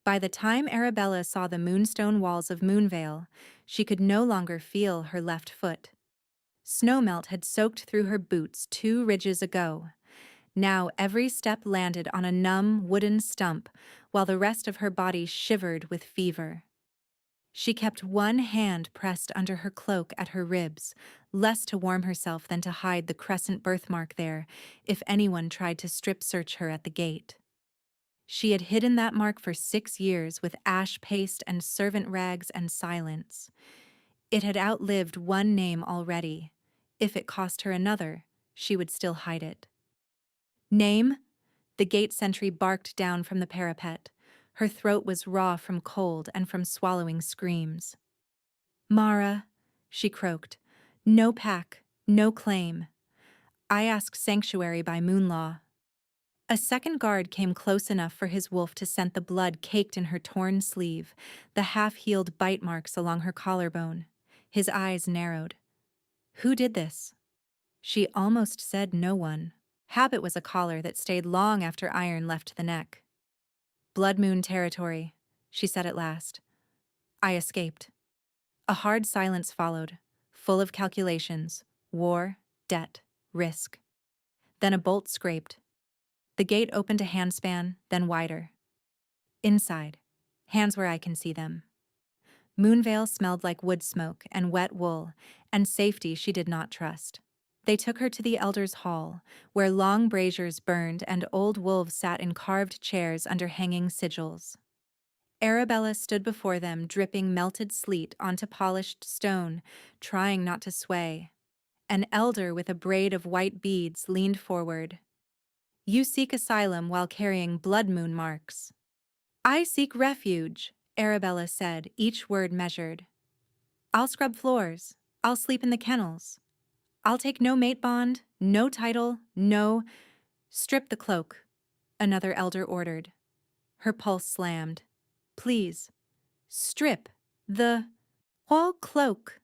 By the time Arabella saw the moonstone walls of Moonvale, she could no longer feel her left foot. Snowmelt had soaked through her boots 2 ridges ago. Now every step landed on a numb wooden stump, while the rest of her body shivered with fever. She kept one hand pressed under her cloak at her ribs, less to warm herself than to hide the crescent birthmark there if anyone tried to strip search her at the gate. She had hidden that mark for 6 years with ash paste and servant rags and silence. It had outlived one name already. If it cost her another, she would still hide it. Name? The gate sentry barked down from the parapet. Her throat was raw from cold and from swallowing screams. Mara, she croaked. No pack, no claim. I ask sanctuary by Moonlaw. A second guard came close enough for his wolf to scent the blood caked in her torn sleeve, the half-healed bite marks along her collarbone. His eyes narrowed. Who did this? She almost said no one. Habit was a collar that stayed long after iron left the neck. Blood Moon territory, she said at last. I escaped. A hard silence followed, full of calculations, war, debt, risk. Then a bolt scraped. The gate opened a handspan, then wider. Inside, hands where I can see them. Moonvale smelled like wood smoke and wet wool, and safety she did not trust. They took her to the elders' hall, where long braziers burned and old wolves sat in carved chairs under hanging sigils. Arabella stood before them, dripping melted sleet onto polished stone, trying not to sway. An elder with a braid of white beads leaned forward. You seek asylum while carrying blood moon marks. I seek refuge, Arabella said, each word measured. I'll scrub floors. I'll sleep in the kennels. I'll take no mate bond, no title, no— Strip the cloak, another elder ordered. Her pulse slammed. Please, strip the whole cloak.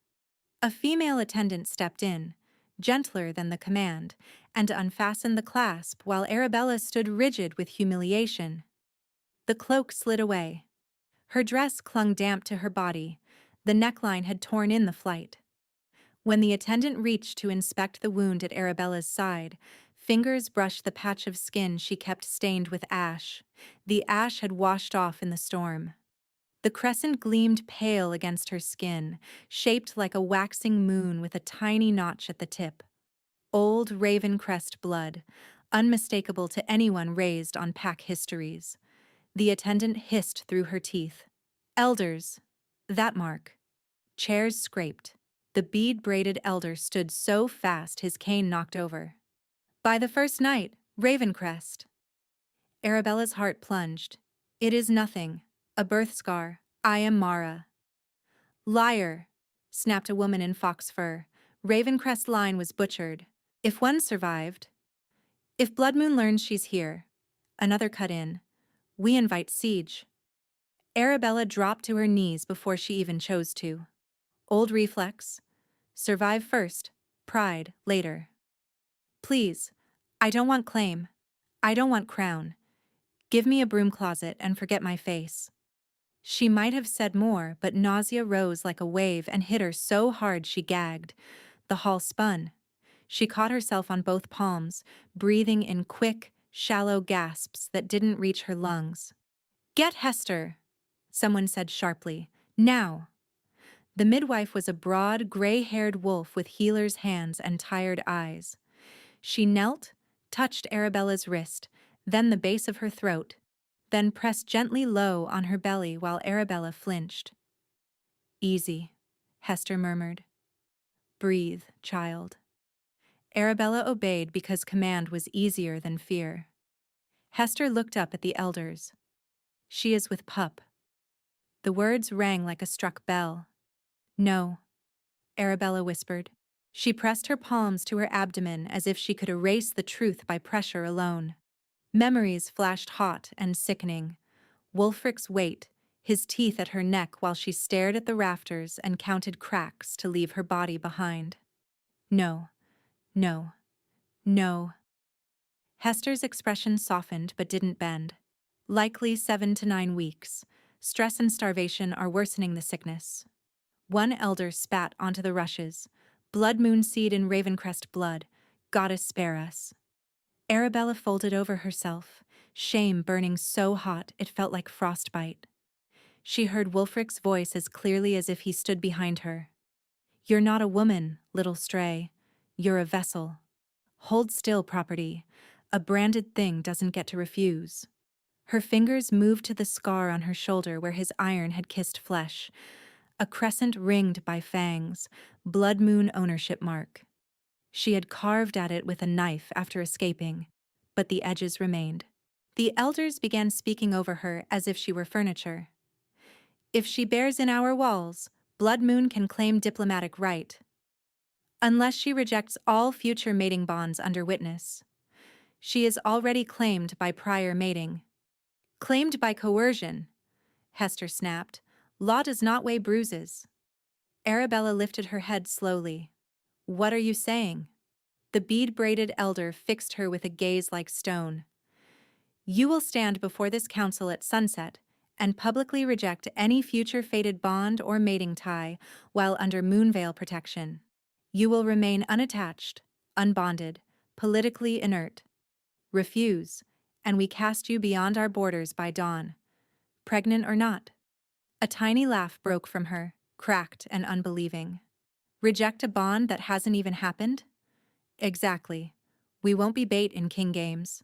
A female attendant stepped in, gentler than the command, and unfastened the clasp while Arabella stood rigid with humiliation. The cloak slid away. Her dress clung damp to her body. The neckline had torn in the flight. When the attendant reached to inspect the wound at Arabella's side, fingers brushed the patch of skin she kept stained with ash. The ash had washed off in the storm. The crescent gleamed pale against her skin, shaped like a waxing moon with a tiny notch at the tip. Old Ravencrest blood, unmistakable to anyone raised on pack histories. The attendant hissed through her teeth. Elders, that mark. Chairs scraped. The bead-braided elder stood so fast his cane knocked over. By the first night, Ravencrest. Arabella's heart plunged. It is nothing. A birth scar. I am Mara. Liar, snapped a woman in fox fur. Ravencrest's line was butchered. If one survived. If Blood Moon learns she's here. Another cut in. We invite siege. Arabella dropped to her knees before she even chose to. Old reflex. Survive first, pride later. Please, I don't want claim. I don't want crown. Give me a broom closet and forget my face. She might have said more, but nausea rose like a wave and hit her so hard she gagged. The hall spun. She caught herself on both palms, breathing in quick, shallow gasps that didn't reach her lungs. Get Hester, someone said sharply. Now. The midwife was a broad, gray-haired wolf with healer's hands and tired eyes. She knelt, touched Arabella's wrist, then the base of her throat, then pressed gently low on her belly while Arabella flinched. Easy, Hester murmured. Breathe, child. Arabella obeyed because command was easier than fear. Hester looked up at the elders. She is with Pup. The words rang like a struck bell. No, Arabella whispered. She pressed her palms to her abdomen as if she could erase the truth by pressure alone. Memories flashed hot and sickening. Wulfric's weight, his teeth at her neck while she stared at the rafters and counted cracks to leave her body behind. No, no, no. Hester's expression softened but didn't bend. Likely 7 to 9 weeks. Stress and starvation are worsening the sickness. One elder spat onto the rushes. Blood moon seed in Ravencrest blood. Goddess spare us. Arabella folded over herself, shame burning so hot it felt like frostbite. She heard Wulfric's voice as clearly as if he stood behind her. You're not a woman, little stray. You're a vessel. Hold still, property. A branded thing doesn't get to refuse. Her fingers moved to the scar on her shoulder where his iron had kissed flesh, a crescent ringed by fangs, blood moon ownership mark. She had carved at it with a knife after escaping, but the edges remained. The elders began speaking over her as if she were furniture. If she bears in our walls, Blood Moon can claim diplomatic right. Unless she rejects all future mating bonds under witness. She is already claimed by prior mating. Claimed by coercion, Hester snapped. Law does not weigh bruises. Arabella lifted her head slowly. What are you saying? The bead-braided elder fixed her with a gaze like stone. You will stand before this council at sunset and publicly reject any future fated bond or mating tie while under Moonveil protection. You will remain unattached, unbonded, politically inert. Refuse, and we cast you beyond our borders by dawn. Pregnant or not. A tiny laugh broke from her, cracked and unbelieving. Reject a bond that hasn't even happened? Exactly. We won't be bait in King Games.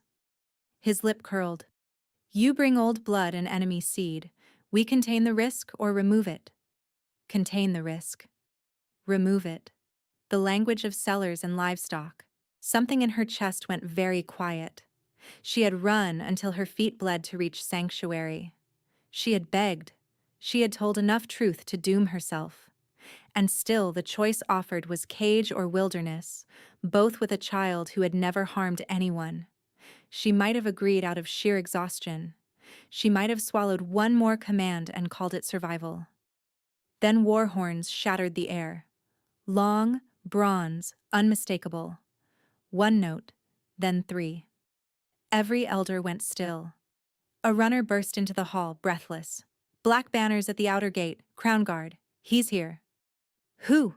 His lip curled. You bring old blood and enemy seed. We contain the risk or remove it. Contain the risk. Remove it. The language of sellers and livestock. Something in her chest went very quiet. She had run until her feet bled to reach sanctuary. She had begged. She had told enough truth to doom herself. And still the choice offered was cage or wilderness, both with a child who had never harmed anyone. She might have agreed out of sheer exhaustion. She might have swallowed one more command and called it survival. Then war horns shattered the air. Long, bronze, unmistakable. One note, then three. Every elder went still. A runner burst into the hall, breathless. Black banners at the outer gate, crown guard. He's here. Who?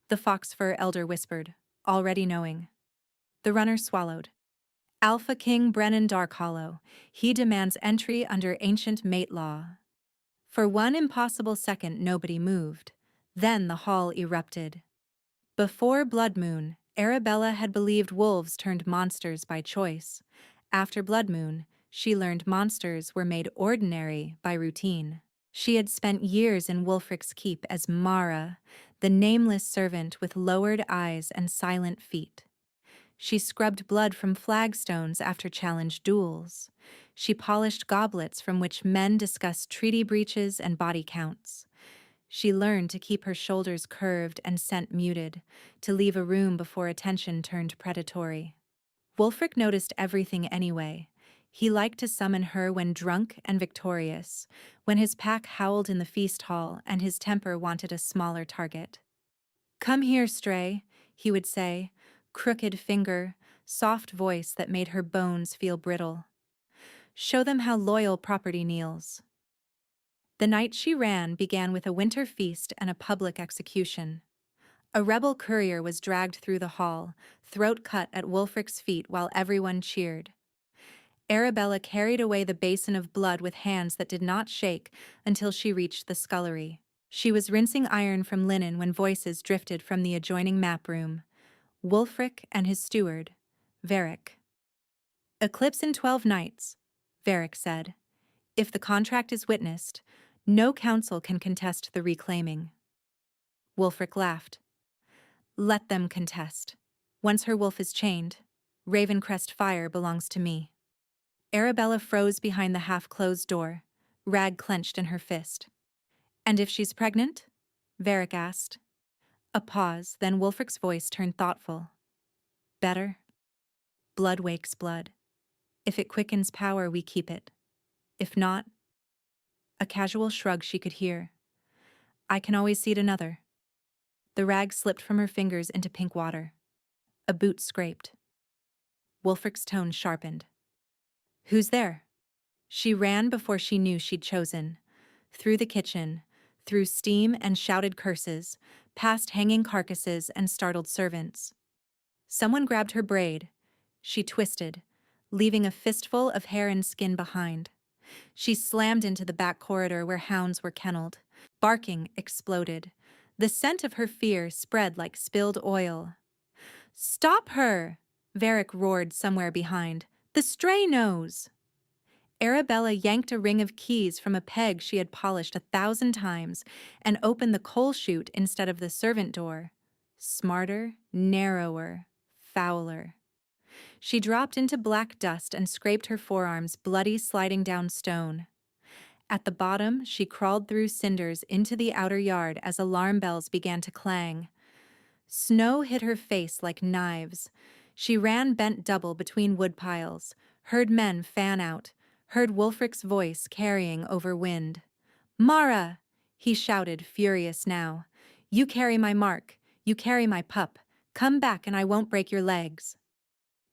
The fox-fur elder whispered, already knowing. The runner swallowed. Alpha King Brennan Darkhollow. He demands entry under ancient mate law. For one impossible second nobody moved. Then the hall erupted. Before Blood Moon, Arabella had believed wolves turned monsters by choice. After Blood Moon, she learned monsters were made ordinary by routine. She had spent years in Wulfric's keep as Mara, the nameless servant with lowered eyes and silent feet. She scrubbed blood from flagstones after challenged duels. She polished goblets from which men discussed treaty breaches and body counts. She learned to keep her shoulders curved and scent muted, to leave a room before attention turned predatory. Wulfric noticed everything anyway. He liked to summon her when drunk and victorious, when his pack howled in the feast hall and his temper wanted a smaller target. Come here, stray, he would say, crooked finger, soft voice that made her bones feel brittle. Show them how loyal property kneels. The night she ran began with a winter feast and a public execution. A rebel courier was dragged through the hall, throat cut at Wulfric's feet while everyone cheered. Arabella carried away the basin of blood with hands that did not shake until she reached the scullery. She was rinsing iron from linen when voices drifted from the adjoining map room. Wulfric and his steward, Varric. Eclipse in 12 nights, Varric said. If the contract is witnessed, no council can contest the reclaiming. Wulfric laughed. Let them contest. Once her wolf is chained, Ravencrest fire belongs to me. Arabella froze behind the half-closed door, rag clenched in her fist. And if she's pregnant? Varric asked. A pause, then Wulfric's voice turned thoughtful. Better? Blood wakes blood. If it quickens power, we keep it. If not, a casual shrug she could hear. I can always seed another. The rag slipped from her fingers into pink water. A boot scraped. Wulfric's tone sharpened. Who's there? She ran before she knew she'd chosen. through the kitchen, through steam and shouted curses, past hanging carcasses and startled servants. Someone grabbed her braid. She twisted, leaving a fistful of hair and skin behind. She slammed into the back corridor where hounds were kenneled. Barking exploded. The scent of her fear spread like spilled oil. "Stop her!" Varric roared somewhere behind. "The stray knows!" Arabella yanked a ring of keys from a peg she had polished 1,000 times and opened the coal chute instead of the servant door. Smarter, narrower, fouler. She dropped into black dust and scraped her forearms, bloody, sliding down stone. At the bottom, she crawled through cinders into the outer yard as alarm bells began to clang. Snow hit her face like knives. She ran bent double between wood piles, heard men fan out, heard Wulfric's voice carrying over wind. "Mara!" he shouted, furious now. "You carry my mark. You carry my pup. Come back and I won't break your legs."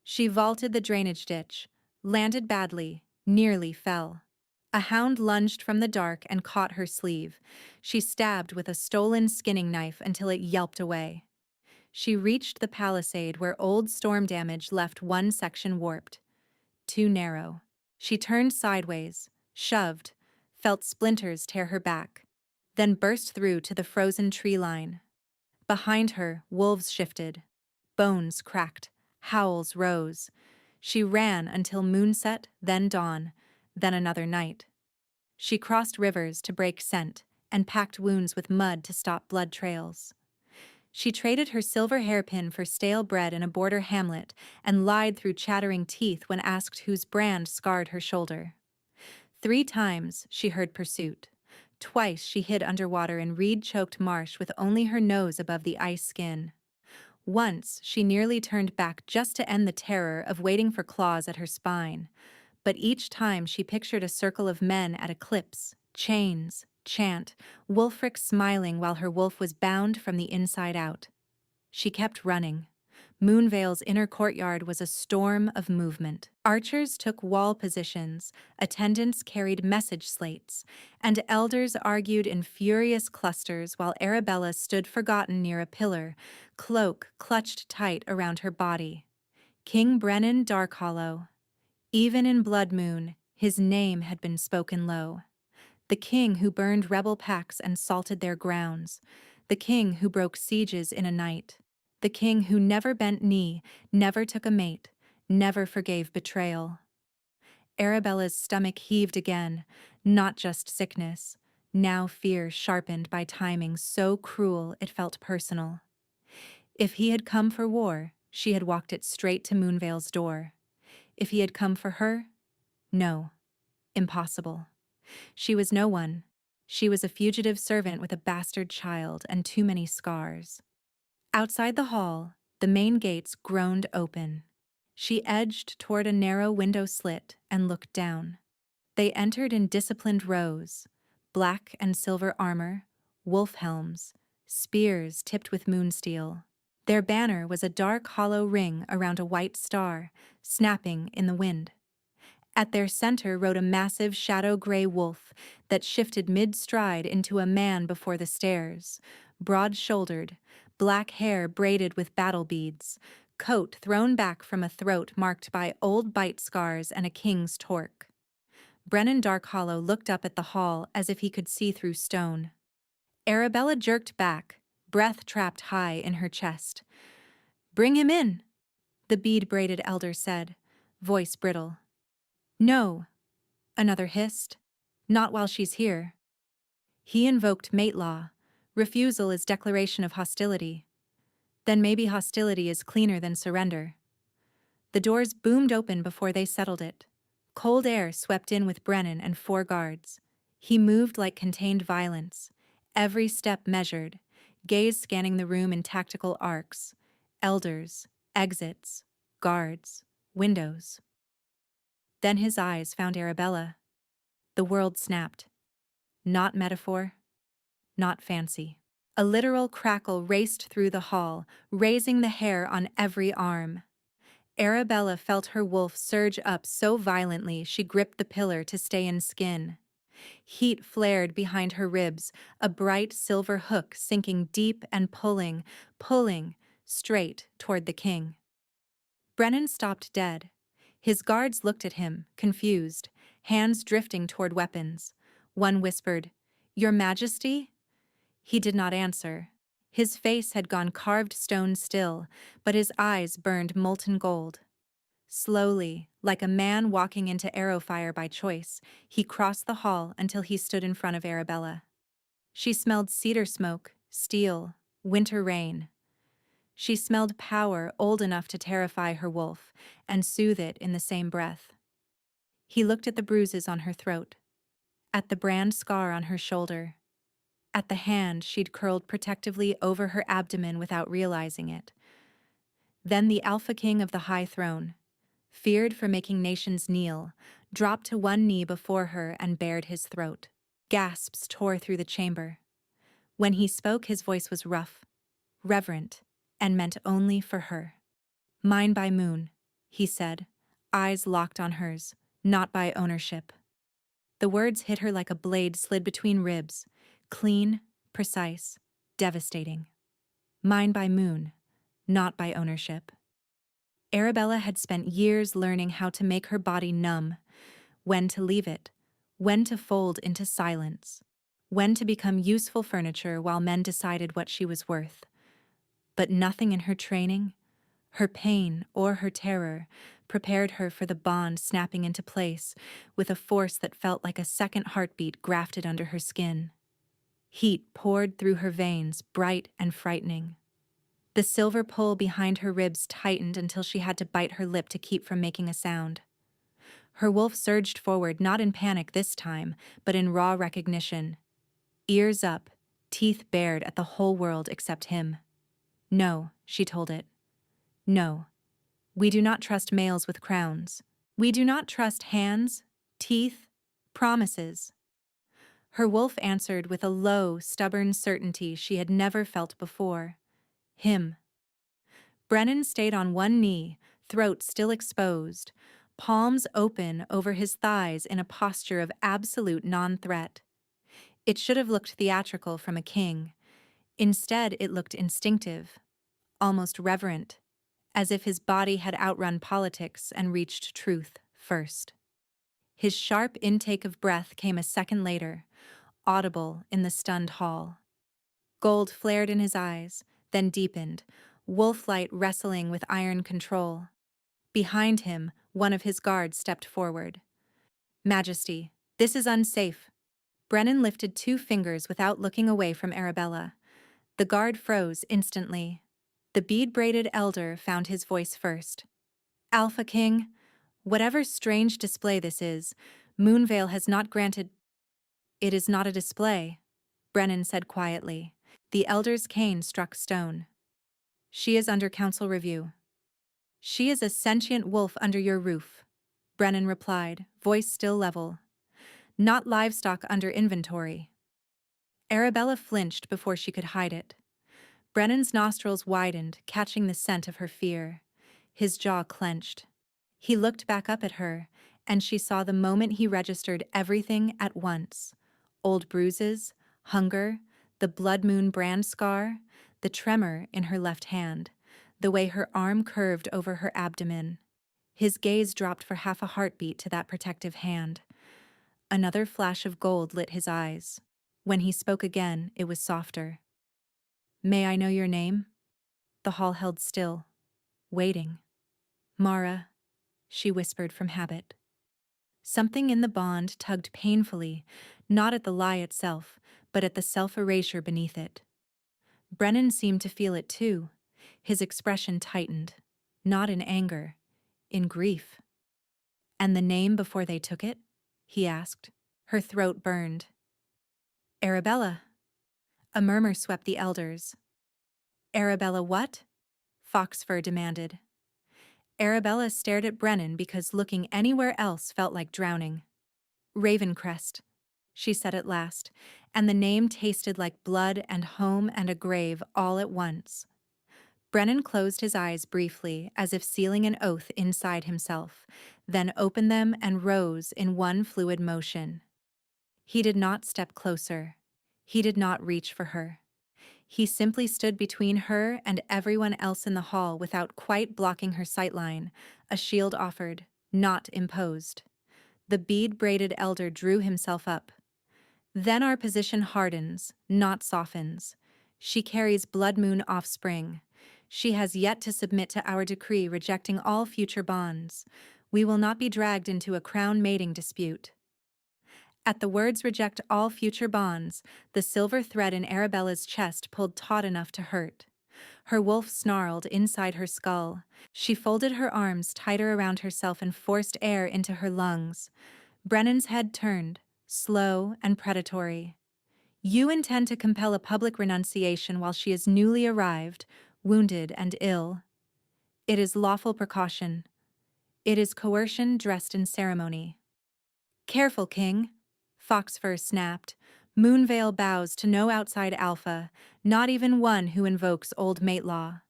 She vaulted the drainage ditch, landed badly, nearly fell. A hound lunged from the dark and caught her sleeve. She stabbed with a stolen skinning knife until it yelped away. She reached the palisade where old storm damage left one section warped. Too narrow. She turned sideways, shoved, felt splinters tear her back, then burst through to the frozen tree line. Behind her, wolves shifted. Bones cracked. Howls rose. She ran until moonset, then dawn, then another night. She crossed rivers to break scent and packed wounds with mud to stop blood trails. She traded her silver hairpin for stale bread in a border hamlet and lied through chattering teeth when asked whose brand scarred her shoulder. 3 times she heard pursuit. Twice she hid underwater in reed-choked marsh with only her nose above the ice skin. Once she nearly turned back just to end the terror of waiting for claws at her spine. But each time she pictured a circle of men at eclipse, chains, chant, Wulfric smiling while her wolf was bound from the inside out. She kept running. Moonvale's inner courtyard was a storm of movement. Archers took wall positions, attendants carried message slates, and elders argued in furious clusters while Arabella stood forgotten near a pillar, cloak clutched tight around her body. King Brennan Darkhollow. Even in Blood Moon, his name had been spoken low. The king who burned rebel packs and salted their grounds. The king who broke sieges in a night. The king who never bent knee, never took a mate, never forgave betrayal. Arabella's stomach heaved again, not just sickness, now fear sharpened by timing so cruel it felt personal. If he had come for war, she had walked it straight to Moonvale's door. If he had come for her, no, impossible. She was no one. She was a fugitive servant with a bastard child and too many scars. Outside the hall, the main gates groaned open. She edged toward a narrow window slit and looked down. They entered in disciplined rows, black and silver armor, wolf helms, spears tipped with moonsteel. Their banner was a dark hollow ring around a white star, snapping in the wind. At their center rode a massive shadow-gray wolf that shifted mid-stride into a man before the stairs, broad-shouldered, black hair braided with battle beads, coat thrown back from a throat marked by old bite scars and a king's torque. Brennan Darkhollow looked up at the hall as if he could see through stone. Arabella jerked back, breath trapped high in her chest. "Bring him in," the bead-braided elder said, voice brittle. "No," another hissed. "Not while she's here." He invoked mate law. Refusal is declaration of hostility. Then maybe hostility is cleaner than surrender. The doors boomed open before they settled it. Cold air swept in with Brennan and 4 guards. He moved like contained violence, every step measured, gaze scanning the room in tactical arcs. Elders, exits, guards, windows. Then his eyes found Arabella. The world snapped. Not metaphor, not fancy. A literal crackle raced through the hall, raising the hair on every arm. Arabella felt her wolf surge up so violently she gripped the pillar to stay in skin. Heat flared behind her ribs, a bright silver hook sinking deep and pulling, straight toward the king. Brennan stopped dead. His guards looked at him, confused, hands drifting toward weapons. One whispered, "Your Majesty?" He did not answer. His face had gone carved stone still, but his eyes burned molten gold. Slowly, like a man walking into arrow fire by choice, he crossed the hall until he stood in front of Arabella. She smelled cedar smoke, steel, winter rain. She smelled power old enough to terrify her wolf and soothe it in the same breath. He looked at the bruises on her throat, at the brand scar on her shoulder, at the hand she'd curled protectively over her abdomen without realizing it. Then the Alpha King of the High Throne, feared for making nations kneel, dropped to one knee before her and bared his throat. Gasps tore through the chamber. When he spoke, his voice was rough, reverent, and meant only for her. "Mine by Moon," he said, eyes locked on hers, "not by ownership." The words hit her like a blade slid between ribs, clean, precise, devastating. Mine by Moon, not by ownership. Arabella had spent years learning how to make her body numb, when to leave it, when to fold into silence, when to become useful furniture while men decided what she was worth. But nothing in her training, her pain or her terror, prepared her for the bond snapping into place with a force that felt like a second heartbeat grafted under her skin. Heat poured through her veins, bright and frightening. The silver pull behind her ribs tightened until she had to bite her lip to keep from making a sound. Her wolf surged forward, not in panic this time, but in raw recognition. Ears up, teeth bared at the whole world except him. "No," she told it. "No. We do not trust males with crowns. We do not trust hands, teeth, promises." Her wolf answered with a low, stubborn certainty she had never felt before. Him. Brennan stayed on one knee, throat still exposed, palms open over his thighs in a posture of absolute non-threat. It should have looked theatrical from a king. Instead, it looked instinctive, almost reverent, as if his body had outrun politics and reached truth first. His sharp intake of breath came a second later, audible in the stunned hall. Gold flared in his eyes, then deepened, wolf-light wrestling with iron control. Behind him, one of his guards stepped forward. "Majesty, this is unsafe." Brennan lifted 2 fingers without looking away from Arabella. The guard froze instantly. The bead-braided elder found his voice first. "Alpha King, whatever strange display this is, Moonvale has not granted—" "It is not a display," Brennan said quietly. The elder's cane struck stone. "She is under council review." "She is a sentient wolf under your roof," Brennan replied, voice still level. "Not livestock under inventory." Arabella flinched before she could hide it. Brennan's nostrils widened, catching the scent of her fear. His jaw clenched. He looked back up at her, and she saw the moment he registered everything at once. Old bruises, hunger, the blood moon brand scar, the tremor in her left hand, the way her arm curved over her abdomen. His gaze dropped for half a heartbeat to that protective hand. Another flash of gold lit his eyes. When he spoke again, it was softer. "May I know your name?" The hall held still, waiting. "Mara," she whispered from habit. Something in the bond tugged painfully, not at the lie itself, but at the self-erasure beneath it. Brennan seemed to feel it too. His expression tightened, not in anger, in grief. "And the name before they took it?" he asked. Her throat burned. "Arabella." A murmur swept the elders. "Arabella what?" Foxfur demanded. Arabella stared at Brennan because looking anywhere else felt like drowning. "Ravencrest," she said at last, and the name tasted like blood and home and a grave all at once. Brennan closed his eyes briefly, as if sealing an oath inside himself, then opened them and rose in one fluid motion. He did not step closer. He did not reach for her. He simply stood between her and everyone else in the hall without quite blocking her sightline, a shield offered, not imposed. The bead-braided elder drew himself up. Then our position hardens, not softens. She carries Blood Moon offspring. She has yet to submit to our decree rejecting all future bonds. We will not be dragged into a crown mating dispute. At the words reject all future bonds, the silver thread in Arabella's chest pulled taut enough to hurt. Her wolf snarled inside her skull. She folded her arms tighter around herself and forced air into her lungs. Brennan's head turned, slow and predatory. You intend to compel a public renunciation while she is newly arrived, wounded and ill. It is lawful precaution. It is coercion dressed in ceremony. Careful, King, Foxfur snapped. Moonvale bows to no outside alpha, not even one who invokes old mate law.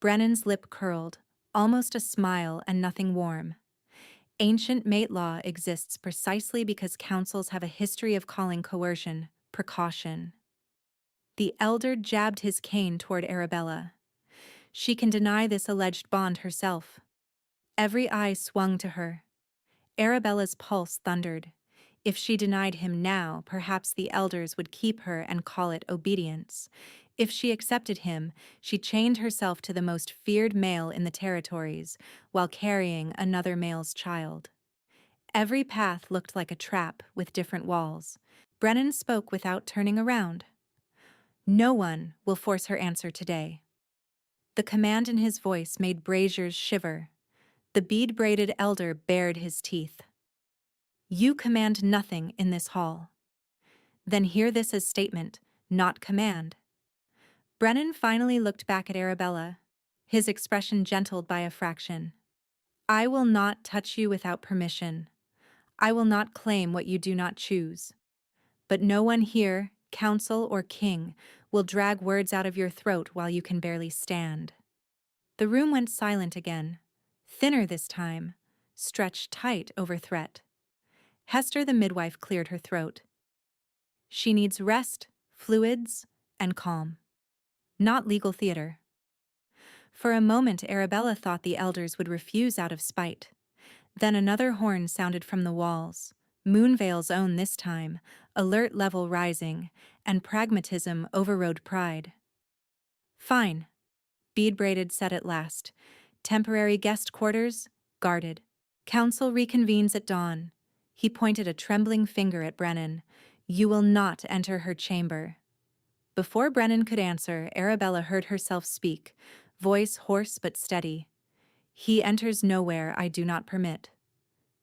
Brennan's lip curled, almost a smile and nothing warm. Ancient mate law exists precisely because councils have a history of calling coercion precaution. The elder jabbed his cane toward Arabella. She can deny this alleged bond herself. Every eye swung to her. Arabella's pulse thundered. If she denied him now, perhaps the elders would keep her and call it obedience. If she accepted him, she chained herself to the most feared male in the territories, while carrying another male's child. Every path looked like a trap with different walls. Brennan spoke without turning around. No one will force her answer today. The command in his voice made braziers shiver. The bead-braided elder bared his teeth. You command nothing in this hall. Then hear this as statement, not command. Brennan finally looked back at Arabella, his expression gentled by a fraction. I will not touch you without permission. I will not claim what you do not choose. But no one here, council or king, will drag words out of your throat while you can barely stand. The room went silent again, thinner this time, stretched tight over threat. Hester the midwife cleared her throat. She needs rest, fluids, and calm. Not legal theater. For a moment Arabella thought the elders would refuse out of spite. Then another horn sounded from the walls, Moonvale's own this time, alert level rising, and pragmatism overrode pride. Fine, Bead-braided said at last. Temporary guest quarters, guarded. Council reconvenes at dawn. He pointed a trembling finger at Brennan. You will not enter her chamber. Before Brennan could answer, Arabella heard herself speak, voice hoarse but steady. He enters nowhere I do not permit.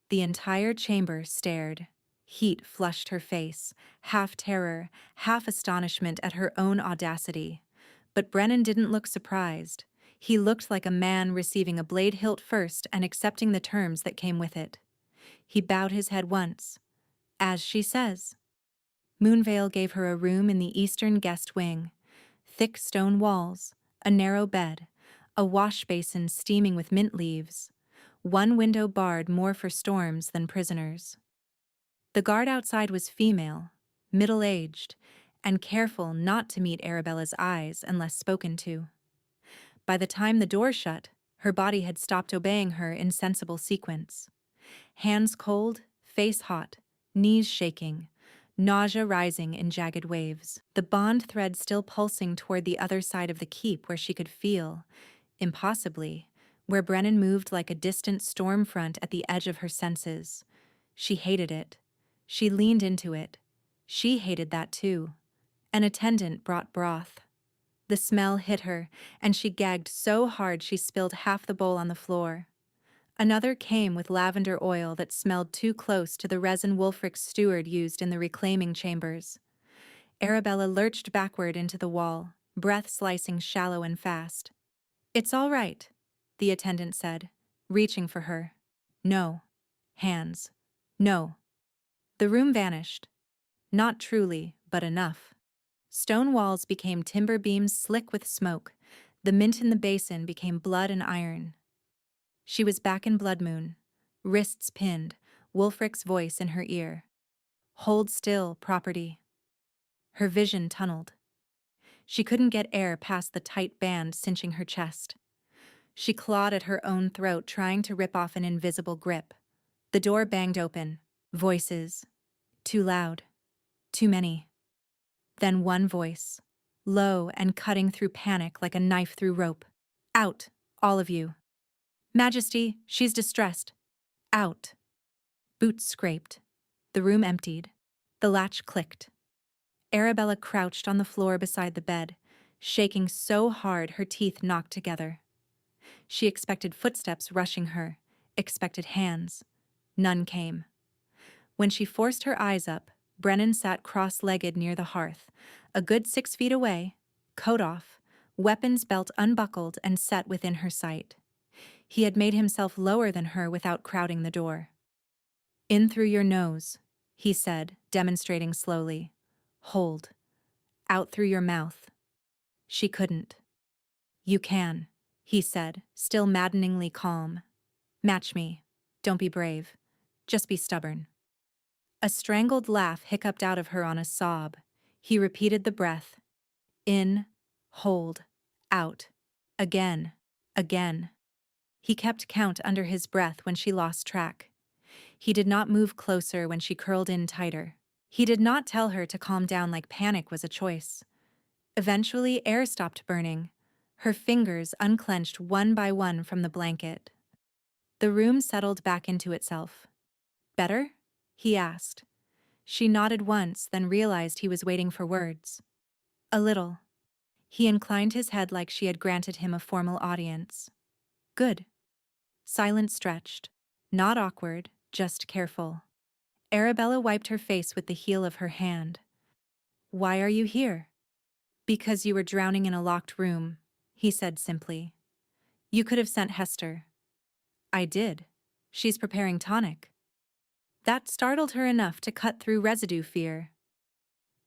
The entire chamber stared. Heat flushed her face, half terror, half astonishment at her own audacity. But Brennan didn't look surprised. He looked like a man receiving a blade hilt first and accepting the terms that came with it. He bowed his head once. As she says. Moonvale gave her a room in the eastern guest wing. Thick stone walls, a narrow bed, a wash basin steaming with mint leaves. One window barred more for storms than prisoners. The guard outside was female, middle-aged, and careful not to meet Arabella's eyes unless spoken to. By the time the door shut, her body had stopped obeying her in sensible sequence. Hands cold, face hot, knees shaking, nausea rising in jagged waves. The bond thread still pulsing toward the other side of the keep where she could feel, impossibly, where Brennan moved like a distant storm front at the edge of her senses. She hated it. She leaned into it. She hated that too. An attendant brought broth. The smell hit her, and she gagged so hard she spilled half the bowl on the floor. Another came with lavender oil that smelled too close to the resin Wulfric's steward used in the reclaiming chambers. Arabella lurched backward into the wall, breath slicing shallow and fast. It's all right, the attendant said, reaching for her. No. Hands. No. The room vanished. Not truly, but enough. Stone walls became timber beams slick with smoke. The mint in the basin became blood and iron. She was back in Blood Moon, wrists pinned, Wulfric's voice in her ear. Hold still, property. Her vision tunneled. She couldn't get air past the tight band cinching her chest. She clawed at her own throat, trying to rip off an invisible grip. The door banged open. Voices. Too loud. Too many. Then one voice. Low and cutting through panic like a knife through rope. Out, all of you. Majesty, she's distressed. Out. Boots scraped. The room emptied. The latch clicked. Arabella crouched on the floor beside the bed, shaking so hard her teeth knocked together. She expected footsteps rushing her, expected hands. None came. When she forced her eyes up, Brennan sat cross-legged near the hearth, a good 6 feet away, coat off, weapons belt unbuckled and set within her sight. He had made himself lower than her without crowding the door. In through your nose, he said, demonstrating slowly. Hold. Out through your mouth. She couldn't. You can, he said, still maddeningly calm. Match me. Don't be brave. Just be stubborn. A strangled laugh hiccuped out of her on a sob. He repeated the breath. In, hold, out. Again, again. He kept count under his breath when she lost track. He did not move closer when she curled in tighter. He did not tell her to calm down like panic was a choice. Eventually, air stopped burning. Her fingers unclenched one by one from the blanket. The room settled back into itself. Better? He asked. She nodded once, then realized he was waiting for words. A little. He inclined his head like she had granted him a formal audience. Good. Silence stretched. Not awkward, just careful. Arabella wiped her face with the heel of her hand. Why are you here? Because you were drowning in a locked room, he said simply. You could have sent Hester. I did. She's preparing tonic. That startled her enough to cut through residue fear.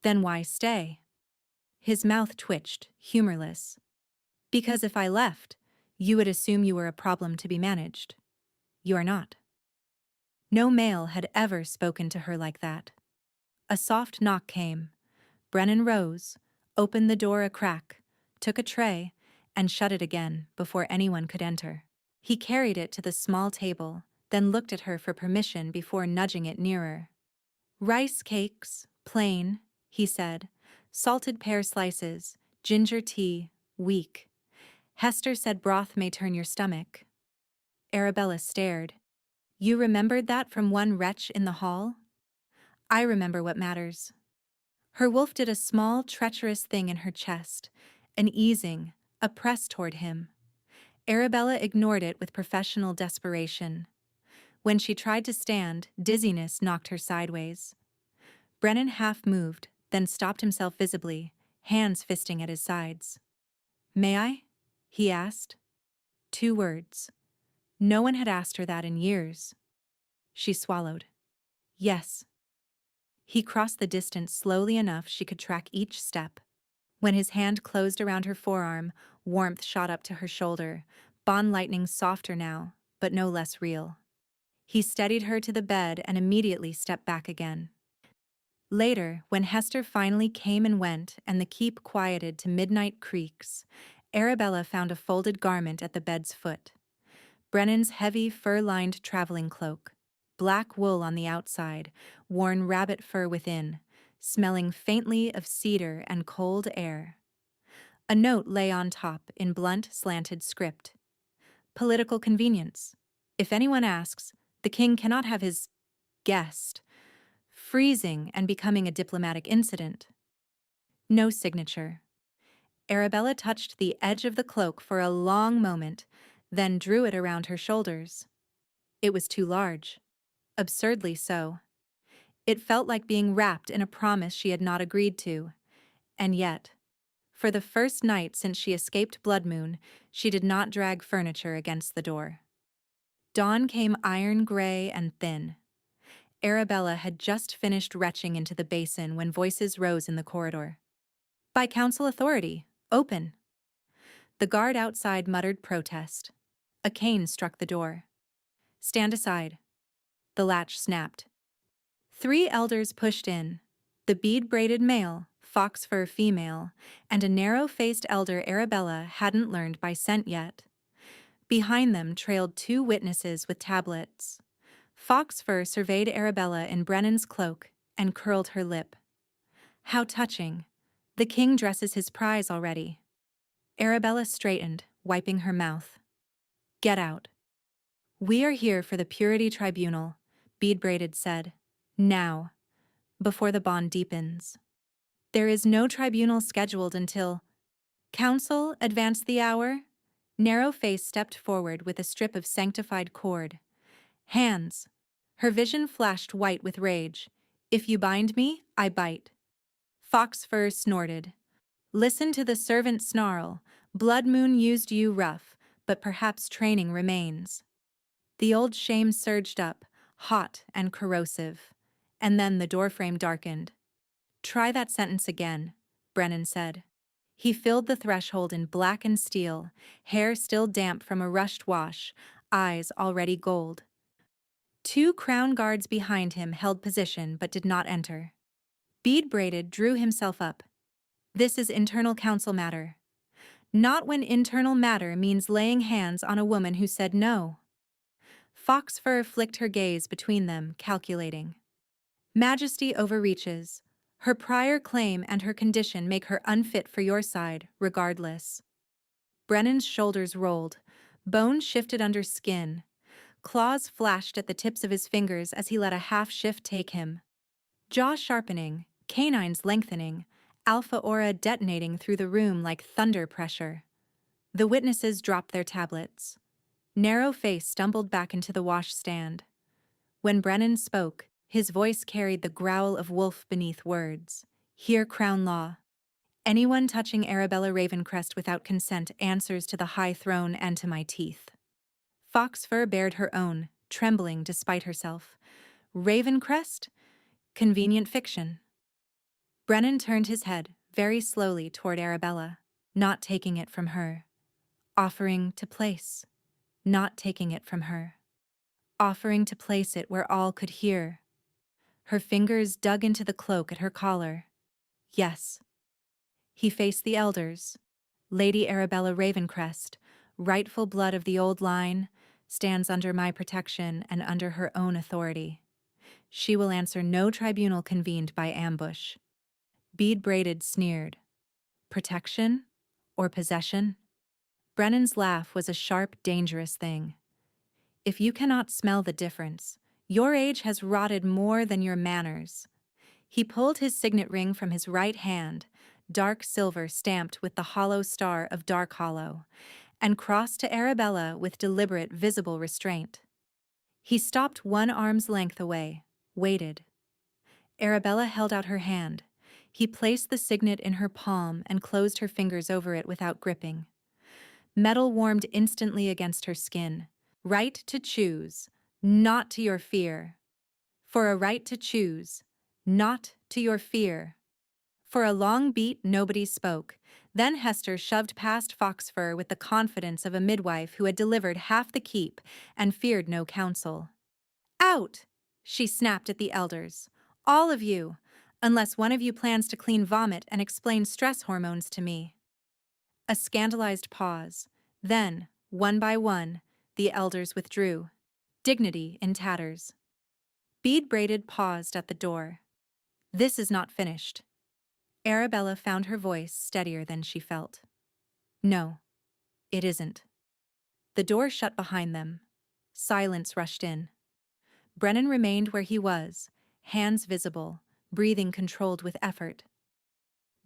Then why stay? His mouth twitched, humorless. Because if I left, you would assume you were a problem to be managed. You are not. No male had ever spoken to her like that. A soft knock came. Brennan rose, opened the door a crack, took a tray, and shut it again before anyone could enter. He carried it to the small table, then looked at her for permission before nudging it nearer. Rice cakes, plain, he said, salted pear slices, ginger tea, weak. Hester said broth may turn your stomach. Arabella stared. You remembered that from one wretch in the hall? I remember what matters. Her wolf did a small, treacherous thing in her chest, an easing, a press toward him. Arabella ignored it with professional desperation. When she tried to stand, dizziness knocked her sideways. Brennan half moved, then stopped himself visibly, hands fisting at his sides. May I? He asked. 2 words. No one had asked her that in years. She swallowed. Yes. He crossed the distance slowly enough she could track each step. When his hand closed around her forearm, warmth shot up to her shoulder, bond lightning softer now, but no less real. He steadied her to the bed and immediately stepped back again. Later, when Hester finally came and went and the keep quieted to midnight creaks, Arabella found a folded garment at the bed's foot. Brennan's heavy, fur-lined traveling cloak. Black wool on the outside, worn rabbit fur within, smelling faintly of cedar and cold air. A note lay on top in blunt, slanted script. Political convenience. If anyone asks, the king cannot have his guest freezing and becoming a diplomatic incident. No signature. Arabella touched the edge of the cloak for a long moment, then drew it around her shoulders. It was too large. Absurdly so. It felt like being wrapped in a promise she had not agreed to. And yet, for the first night since she escaped Blood Moon, she did not drag furniture against the door. Dawn came iron gray and thin. Arabella had just finished retching into the basin when voices rose in the corridor. By council authority, open. The guard outside muttered protest. A cane struck the door. Stand aside. The latch snapped. 3 elders pushed in: the bead-braided male, fox fur female, and a narrow-faced elder Arabella hadn't learned by scent yet. Behind them trailed 2 witnesses with tablets. Fox fur surveyed Arabella in Brennan's cloak and curled her lip. How touching. The king dresses his prize already. Arabella straightened, wiping her mouth. Get out. We are here for the Purity Tribunal, Bead-braided said. Now, before the bond deepens. There is no tribunal scheduled until... Council, advance the hour. Narrow Face stepped forward with a strip of sanctified cord. Hands. Her vision flashed white with rage. If you bind me, I bite. Fox Fur snorted. Listen to the servant snarl. Blood Moon used you rough, but perhaps training remains. The old shame surged up, hot and corrosive. And then the doorframe darkened. Try that sentence again, Brennan said. He filled the threshold in black and steel, hair still damp from a rushed wash, eyes already gold. 2 crown guards behind him held position but did not enter. Bead-braided drew himself up. This is internal council matter. Not when internal matter means laying hands on a woman who said no. Fox Fur flicked her gaze between them, calculating. Majesty overreaches. Her prior claim and her condition make her unfit for your side, regardless. Brennan's shoulders rolled. Bone shifted under skin. Claws flashed at the tips of his fingers as he let a half-shift take him. Jaw sharpening, canines lengthening, alpha aura detonating through the room like thunder pressure. The witnesses dropped their tablets. Narrow Face stumbled back into the washstand. When Brennan spoke, his voice carried the growl of wolf beneath words. Hear Crown Law. Anyone touching Arabella Ravencrest without consent answers to the high throne and to my teeth. Fox Fur bared her own, trembling despite herself. Ravencrest? Convenient fiction. Brennan turned his head, very slowly, toward Arabella, not taking it from her. Offering to place. Not taking it from her. Offering to place it where all could hear. Her fingers dug into the cloak at her collar. Yes. He faced the elders. Lady Arabella Ravencrest, rightful blood of the old line, stands under my protection and under her own authority. She will answer no tribunal convened by ambush. Bead-braided sneered. Protection? Or possession? Brennan's laugh was a sharp, dangerous thing. If you cannot smell the difference, your age has rotted more than your manners. He pulled his signet ring from his right hand, dark silver stamped with the hollow star of Dark Hollow, and crossed to Arabella with deliberate, visible restraint. He stopped 1 arm's length away, waited. Arabella held out her hand. He placed the signet in her palm and closed her fingers over it without gripping. Metal warmed instantly against her skin. Right to choose, not to your fear. For a right to choose, not to your fear. For a long beat, nobody spoke. Then Hester shoved past Fox Fur with the confidence of a midwife who had delivered half the keep and feared no counsel. Out! She snapped at the elders. All of you, unless one of you plans to clean vomit and explain stress hormones to me. A scandalized pause. Then, one by one, the elders withdrew. Dignity in tatters. Bead-braided paused at the door. This is not finished. Arabella found her voice steadier than she felt. No, it isn't. The door shut behind them. Silence rushed in. Brennan remained where he was, hands visible, breathing controlled with effort.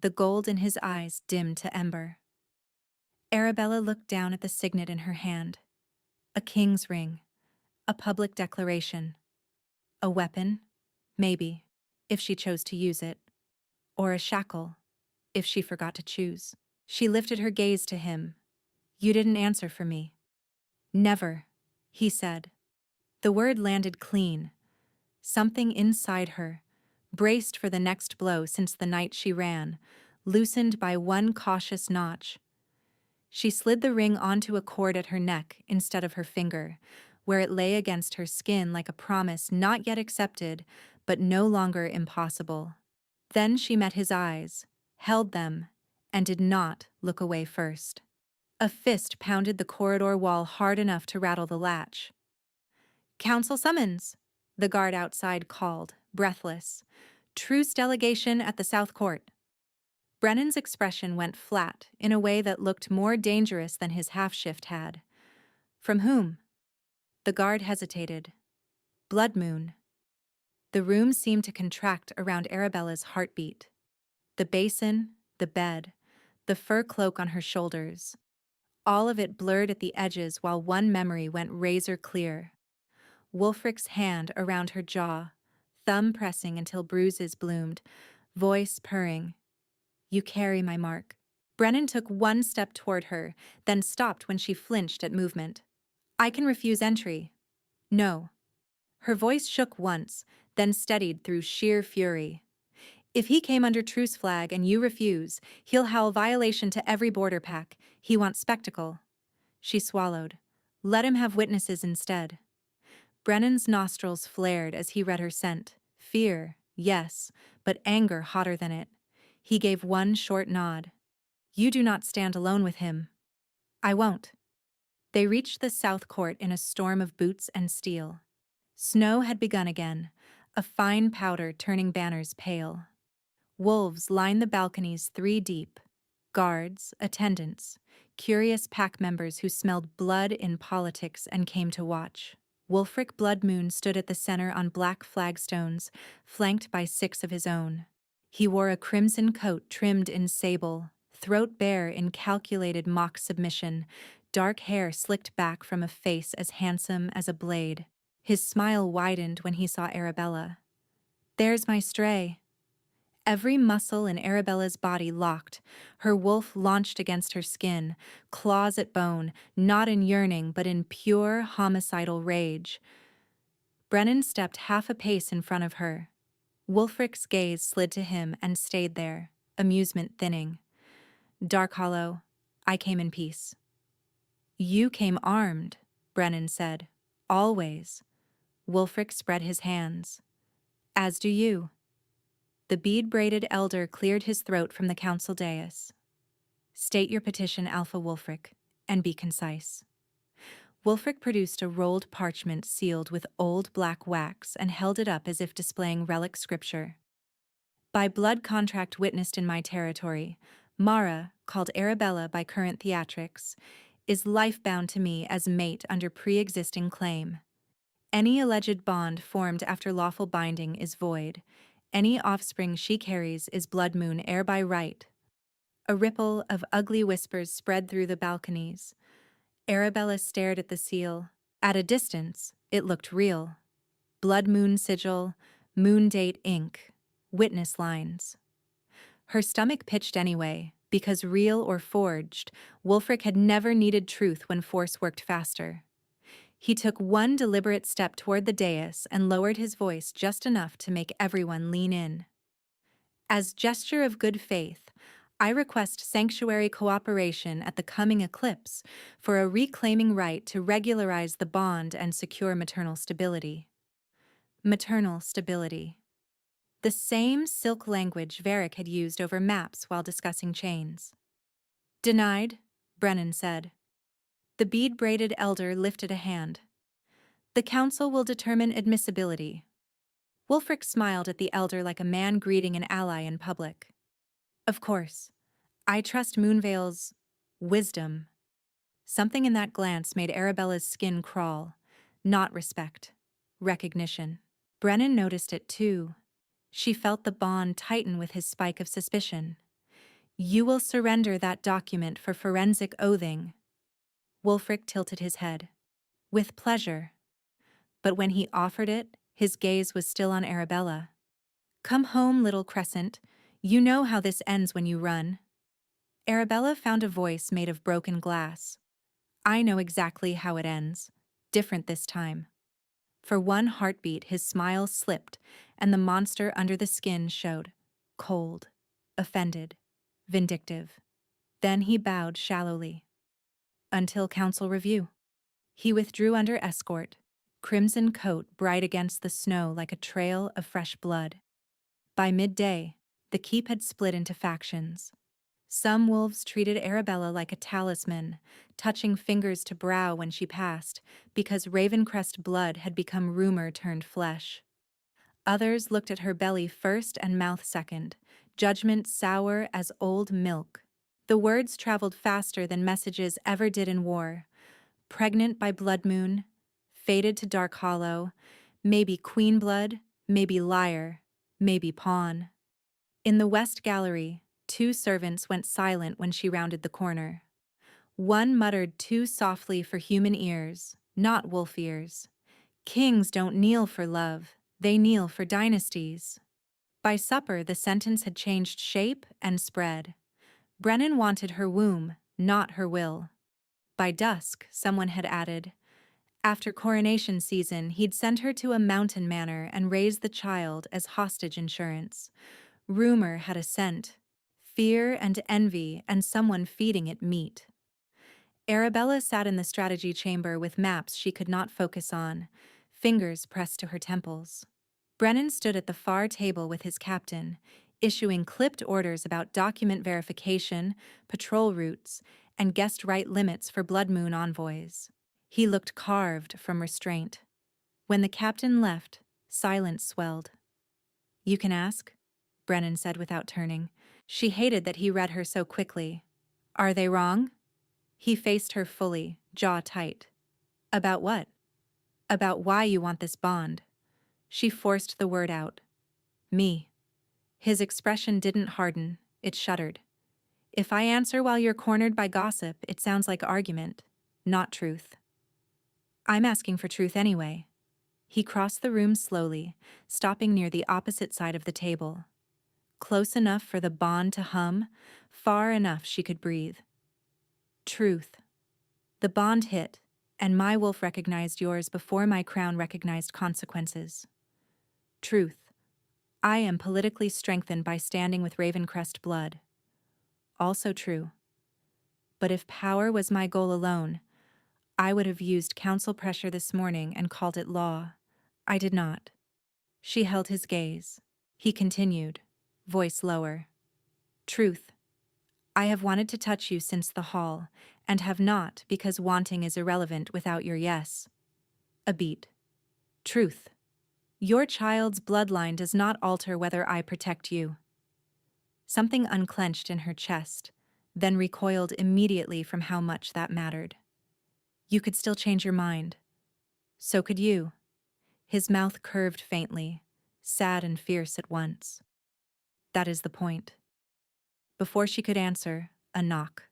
The gold in his eyes dimmed to ember. Arabella looked down at the signet in her hand. A king's ring. A public declaration. A weapon? Maybe, if she chose to use it. Or a shackle, if she forgot to choose. She lifted her gaze to him. You didn't answer for me. Never, he said. The word landed clean. Something inside her, braced for the next blow since the night she ran, loosened by one cautious notch. She slid the ring onto a cord at her neck instead of her finger, where it lay against her skin like a promise not yet accepted, but no longer impossible. Then she met his eyes, held them, and did not look away first. A fist pounded the corridor wall hard enough to rattle the latch. "Council summons," the guard outside called, breathless. "Truce delegation at the South Court." Brennan's expression went flat in a way that looked more dangerous than his half-shift had. "From whom?" The guard hesitated. "Blood Moon." The room seemed to contract around Arabella's heartbeat. The basin, the bed, the fur cloak on her shoulders. All of it blurred at the edges while one memory went razor clear. Wulfric's hand around her jaw, thumb pressing until bruises bloomed, voice purring. "You carry my mark." Brennan took one step toward her, then stopped when she flinched at movement. "I can refuse entry." "No." Her voice shook once, then steadied through sheer fury. "If he came under truce flag and you refuse, he'll howl violation to every border pack. He wants spectacle." She swallowed. "Let him have witnesses instead." Brennan's nostrils flared as he read her scent. Fear, yes, but anger hotter than it. He gave one short nod. "You do not stand alone with him." "I won't." They reached the South Court in a storm of boots and steel. Snow had begun again, a fine powder turning banners pale. Wolves lined the balconies 3 deep. Guards, attendants, curious pack members who smelled blood in politics and came to watch. Wulfric Blood Moon stood at the center on black flagstones, flanked by 6 of his own. He wore a crimson coat trimmed in sable, throat bare in calculated mock submission, dark hair slicked back from a face as handsome as a blade. His smile widened when he saw Arabella. "There's my stray." Every muscle in Arabella's body locked, her wolf launched against her skin, claws at bone, not in yearning but in pure homicidal rage. Brennan stepped half a pace in front of her. Wulfric's gaze slid to him and stayed there, amusement thinning. "Darkhollow, I came in peace." "You came armed," Brennan said. "Always." Wulfric spread his hands. "As do you." The bead-braided elder cleared his throat from the council dais. "State your petition, Alpha Wulfric, and be concise." Wulfric produced a rolled parchment sealed with old black wax and held it up as if displaying relic scripture. "By blood contract witnessed in my territory, Mara, called Arabella by current theatrics, is life-bound to me as mate under pre-existing claim. Any alleged bond formed after lawful binding is void. Any offspring she carries is Blood Moon heir by right." A ripple of ugly whispers spread through the balconies. Arabella stared at the seal. At a distance, it looked real. Blood Moon sigil, moon date ink, witness lines. Her stomach pitched anyway, because real or forged, Wulfric had never needed truth when force worked faster. He took one deliberate step toward the dais and lowered his voice just enough to make everyone lean in. "As gesture of good faith, I request sanctuary cooperation at the coming eclipse for a reclaiming right to regularize the bond and secure maternal stability." Maternal stability. The same silk language Varric had used over maps while discussing chains. "Denied," Brennan said. The bead-braided elder lifted a hand. "The council will determine admissibility." Wulfric smiled at the elder like a man greeting an ally in public. "Of course. I trust Moonvale's wisdom." Something in that glance made Arabella's skin crawl. Not respect. Recognition. Brennan noticed it too. She felt the bond tighten with his spike of suspicion. "You will surrender that document for forensic oathing." Wulfric tilted his head. "With pleasure." But when he offered it, his gaze was still on Arabella. "Come home, little Crescent. You know how this ends when you run." Arabella found a voice made of broken glass. "I know exactly how it ends. Different this time." For one heartbeat, his smile slipped, and the monster under the skin showed. Cold, offended, vindictive. Then he bowed shallowly. "Until council review." He withdrew under escort, crimson coat bright against the snow like a trail of fresh blood. By midday, the keep had split into factions. Some wolves treated Arabella like a talisman, touching fingers to brow when she passed, because Ravencrest blood had become rumor turned flesh. Others looked at her belly first and mouth second, judgment sour as old milk. The words traveled faster than messages ever did in war. Pregnant by blood moon, fated to Dark Hollow, maybe queen blood, maybe liar, maybe pawn. In the west gallery, 2 servants went silent when she rounded the corner. One muttered too softly for human ears, not wolf ears. Kings don't kneel for love, they kneel for dynasties. By supper, the sentence had changed shape and spread. Brennan wanted her womb, not her will. By dusk, someone had added, after coronation season, he'd send her to a mountain manor and raise the child as hostage insurance. Rumor had a scent, fear and envy, and someone feeding it meat. Arabella sat in the strategy chamber with maps she could not focus on, fingers pressed to her temples. Brennan stood at the far table with his captain, issuing clipped orders about document verification, patrol routes, and guest right limits for Blood Moon envoys. He looked carved from restraint. When the captain left, silence swelled. "You can ask," Brennan said without turning. She hated that he read her so quickly. "Are they wrong?" He faced her fully, jaw tight. "About what?" "About why you want this bond." She forced the word out. "Me." His expression didn't harden, it shuddered. "If I answer while you're cornered by gossip, it sounds like argument, not truth." "I'm asking for truth anyway." He crossed the room slowly, stopping near the opposite side of the table. Close enough for the bond to hum, far enough she could breathe. "Truth." The bond hit, and my wolf recognized yours before my crown recognized consequences. "Truth. I am politically strengthened by standing with Ravencrest blood." Also true. But if power was my goal alone, I would have used council pressure this morning and called it law. I did not. She held his gaze. He continued, voice lower. "Truth. I have wanted to touch you since the hall, and have not because wanting is irrelevant without your yes." A beat. "Truth. Your child's bloodline does not alter whether I protect you." Something unclenched in her chest, then recoiled immediately from how much that mattered. "You could still change your mind." "So could you." His mouth curved faintly, sad and fierce at once. "That is the point." Before she could answer, a knock.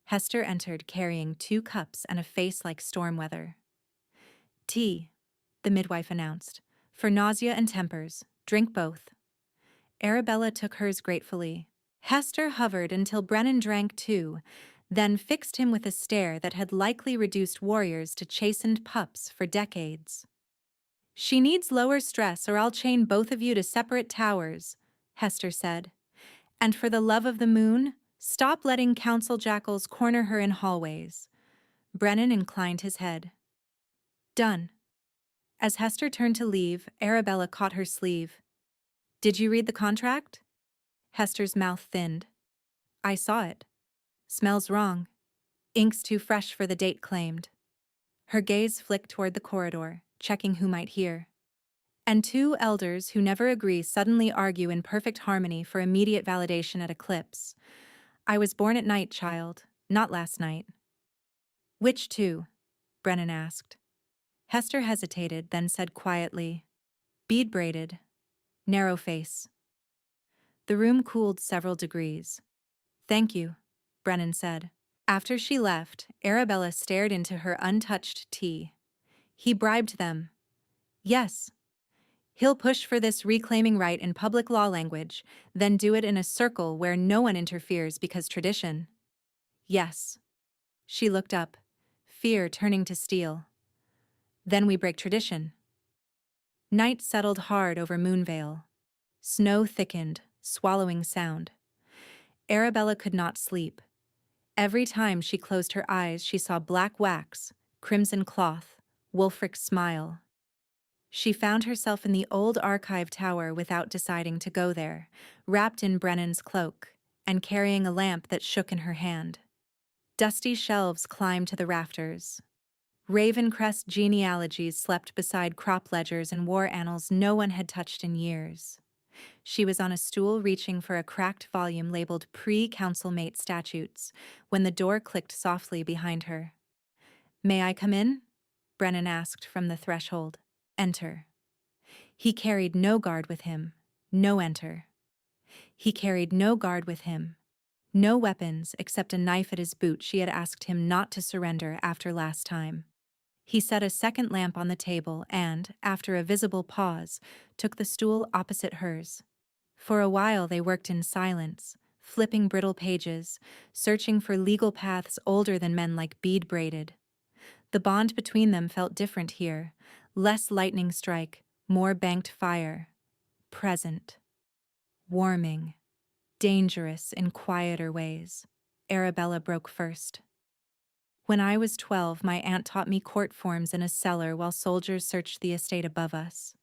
Hester entered carrying 2 cups and a face like storm weather. "Tea," the midwife announced. "For nausea and tempers. Drink both." Arabella took hers gratefully. Hester hovered until Brennan drank too, then fixed him with a stare that had likely reduced warriors to chastened pups for decades. "She needs lower stress or I'll chain both of you to separate towers," Hester said. "And for the love of the moon, stop letting council jackals corner her in hallways." Brennan inclined his head. "Done." As Hester turned to leave, Arabella caught her sleeve. "Did you read the contract?" Hester's mouth thinned. "I saw it. Smells wrong. Ink's too fresh for the date claimed." Her gaze flicked toward the corridor, checking who might hear. "And 2 elders who never agree suddenly argue in perfect harmony for immediate validation at eclipse. I was born at night, child, not last night." "Which 2?" Brennan asked. Hester hesitated, then said quietly, "Bead-braided. Narrow face." The room cooled several degrees. "Thank you," Brennan said. After she left, Arabella stared into her untouched tea. "He bribed them." "Yes. He'll push for this reclaiming right in public law language, then do it in a circle where no one interferes because tradition." "Yes." She looked up, fear turning to steel. "Then we break tradition." Night settled hard over Moonvale. Snow thickened, swallowing sound. Arabella could not sleep. Every time she closed her eyes, she saw black wax, crimson cloth, Wulfric's smile. She found herself in the old archive tower without deciding to go there, wrapped in Brennan's cloak, and carrying a lamp that shook in her hand. Dusty shelves climbed to the rafters. Ravencrest genealogies slept beside crop ledgers and war annals no one had touched in years. She was on a stool reaching for a cracked volume labeled Pre-Councilmate Statutes when the door clicked softly behind her. "May I come in?" Brennan asked from the threshold. "Enter." He carried no guard with him. No enter. He carried no guard with him. No weapons except a knife at his boot she had asked him not to surrender after last time. He set a second lamp on the table and, after a visible pause, took the stool opposite hers. For a while they worked in silence, flipping brittle pages, searching for legal paths older than men like bead braided. The bond between them felt different here, less lightning strike, more banked fire. Present. Warming. Dangerous in quieter ways. Arabella broke first. "When I was 12, my aunt taught me court forms in a cellar while soldiers searched the estate above us."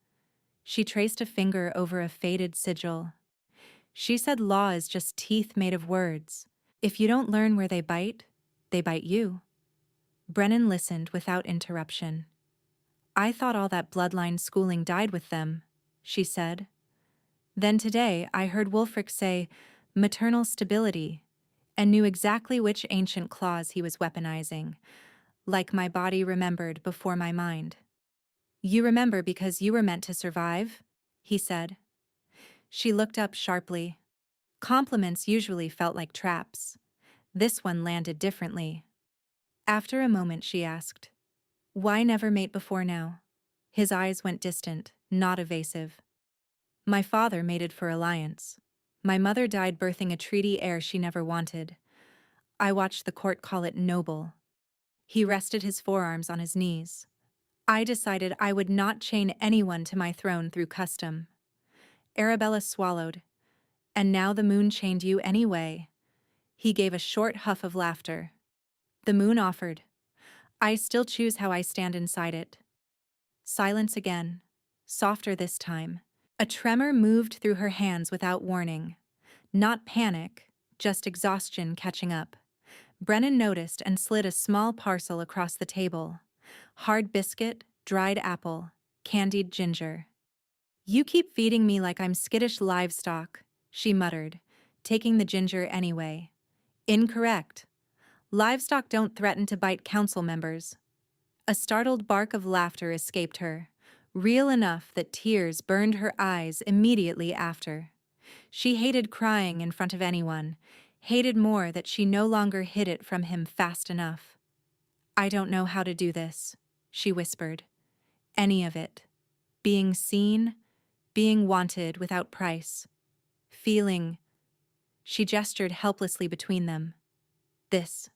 She traced a finger over a faded sigil. "She said law is just teeth made of words. If you don't learn where they bite you." Brennan listened without interruption. "I thought all that bloodline schooling died with them," she said. "Then today I heard Wulfric say, 'maternal stability,' and knew exactly which ancient clause he was weaponizing, like my body remembered before my mind." "You remember because you were meant to survive?" he said. She looked up sharply. Compliments usually felt like traps. This one landed differently. After a moment she asked, "Why never mate before now?" His eyes went distant, not evasive. "My father mated for alliance. My mother died birthing a treaty heir she never wanted. I watched the court call it noble." He rested his forearms on his knees. "I decided I would not chain anyone to my throne through custom." Arabella swallowed. "And now the moon chained you anyway." He gave a short huff of laughter. "The moon offered. I still choose how I stand inside it." Silence again, softer this time. A tremor moved through her hands without warning. Not panic, just exhaustion catching up. Brennan noticed and slid a small parcel across the table. Hard biscuit, dried apple, candied ginger. "You keep feeding me like I'm skittish livestock," she muttered, taking the ginger anyway. "Incorrect. Livestock don't threaten to bite council members." A startled bark of laughter escaped her, real enough that tears burned her eyes immediately after. She hated crying in front of anyone, hated more that she no longer hid it from him fast enough. "I don't know how to do this," she whispered. "Any of it. Being seen, being wanted without price. Feeling—" She gestured helplessly between them. "This."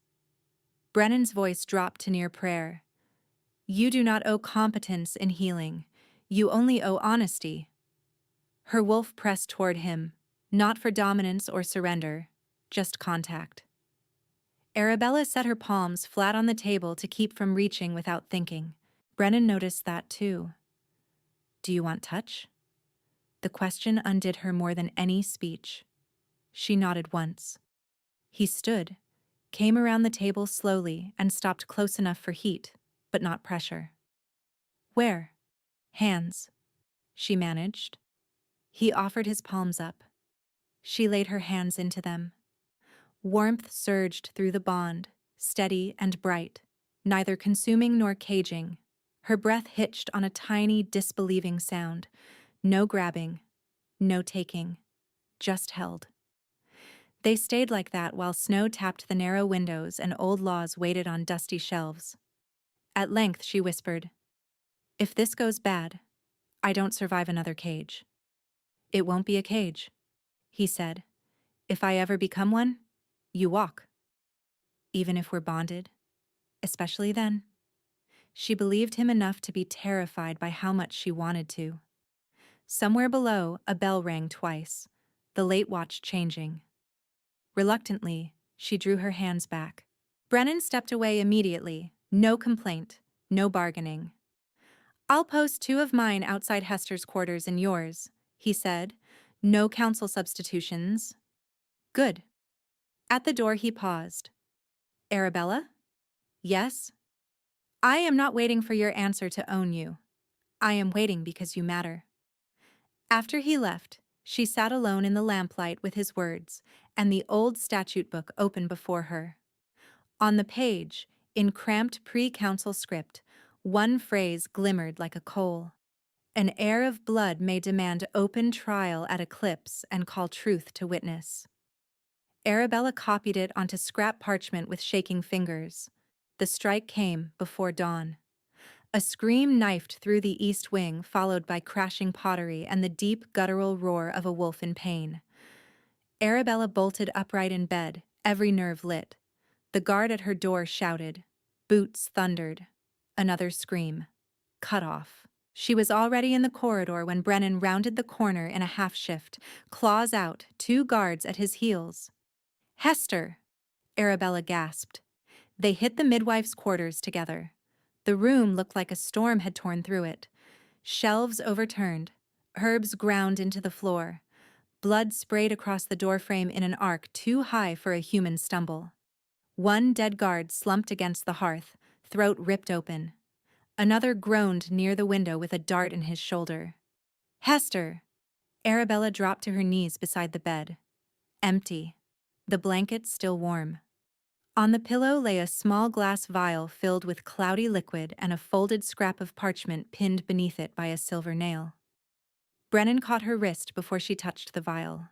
Brennan's voice dropped to near prayer. "You do not owe competence in healing. You only owe honesty." Her wolf pressed toward him, not for dominance or surrender, just contact. Arabella set her palms flat on the table to keep from reaching without thinking. Brennan noticed that too. "Do you want touch?" The question undid her more than any speech. She nodded once. He stood, came around the table slowly and stopped close enough for heat, but not pressure. "Where?" "Hands," she managed. He offered his palms up. She laid her hands into them. Warmth surged through the bond, steady and bright, neither consuming nor caging. Her breath hitched on a tiny, disbelieving sound. No grabbing, no taking, just held. They stayed like that while snow tapped the narrow windows and old laws waited on dusty shelves. At length she whispered, "If this goes bad, I don't survive another cage." "It won't be a cage," he said. "If I ever become one, you walk." "Even if we're bonded? Especially then?" She believed him enough to be terrified by how much she wanted to. Somewhere below, a bell rang twice, the late watch changing. Reluctantly, she drew her hands back. Brennan stepped away immediately, no complaint, no bargaining. I'll post 2 of mine outside Hester's quarters and yours, he said. No council substitutions. Good. At the door he paused. Arabella? Yes? I am not waiting for your answer to own you. I am waiting because you matter. After he left, she sat alone in the lamplight with his words, and the old statute book open before her. On the page, in cramped pre-council script, one phrase glimmered like a coal. An heir of blood may demand open trial at eclipse and call truth to witness. Arabella copied it onto scrap parchment with shaking fingers. The strike came before dawn. A scream knifed through the east wing, followed by crashing pottery and the deep guttural roar of a wolf in pain. Arabella bolted upright in bed, every nerve lit. The guard at her door shouted. Boots thundered. Another scream. Cut off. She was already in the corridor when Brennan rounded the corner in a half-shift, claws out, 2 guards at his heels. Hester! Arabella gasped. They hit the midwife's quarters together. The room looked like a storm had torn through it. Shelves overturned, herbs ground into the floor. Blood sprayed across the doorframe in an arc too high for a human stumble. One dead guard slumped against the hearth, throat ripped open. Another groaned near the window with a dart in his shoulder. Hester! Arabella dropped to her knees beside the bed. Empty. The blankets still warm. On the pillow lay a small glass vial filled with cloudy liquid and a folded scrap of parchment pinned beneath it by a silver nail. Brennan caught her wrist before she touched the vial.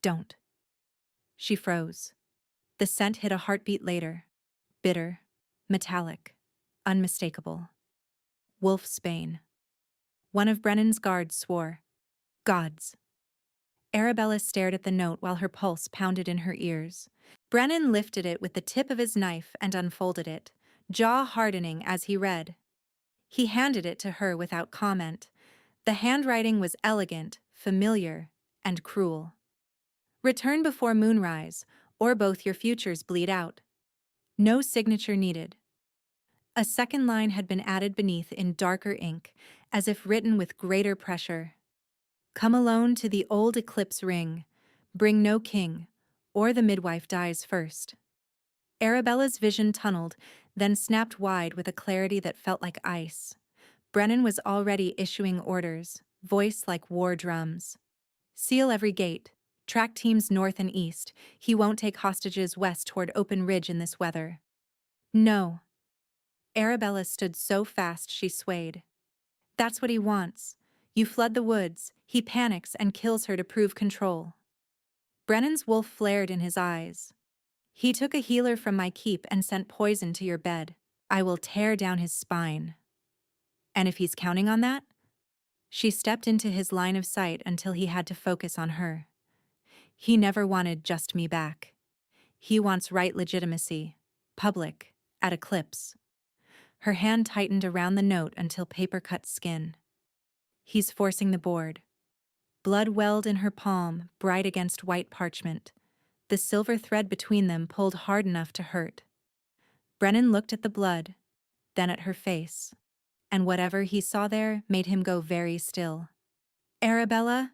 Don't. She froze. The scent hit a heartbeat later. Bitter, metallic, unmistakable. Wolfsbane. One of Brennan's guards swore. Gods. Arabella stared at the note while her pulse pounded in her ears. Brennan lifted it with the tip of his knife and unfolded it, jaw hardening as he read. He handed it to her without comment. The handwriting was elegant, familiar, and cruel. Return before moonrise, or both your futures bleed out. No signature needed. A second line had been added beneath in darker ink, as if written with greater pressure. Come alone to the old eclipse ring. Bring no king, or the midwife dies first. Arabella's vision tunneled, then snapped wide with a clarity that felt like ice. Brennan was already issuing orders, voice like war drums. Seal every gate. Track teams north and east. He won't take hostages west toward Open Ridge in this weather. No. Arabella stood so fast she swayed. That's what he wants. You flood the woods, he panics and kills her to prove control. Brennan's wolf flared in his eyes. He took a healer from my keep and sent poison to your bed. I will tear down his spine. And if he's counting on that? She stepped into his line of sight until he had to focus on her. He never wanted just me back. He wants right legitimacy, public, at Eclipse. Her hand tightened around the note until paper cut skin. He's forcing the board. Blood welled in her palm, bright against white parchment. The silver thread between them pulled hard enough to hurt. Brennan looked at the blood, then at her face, and whatever he saw there made him go very still. Arabella?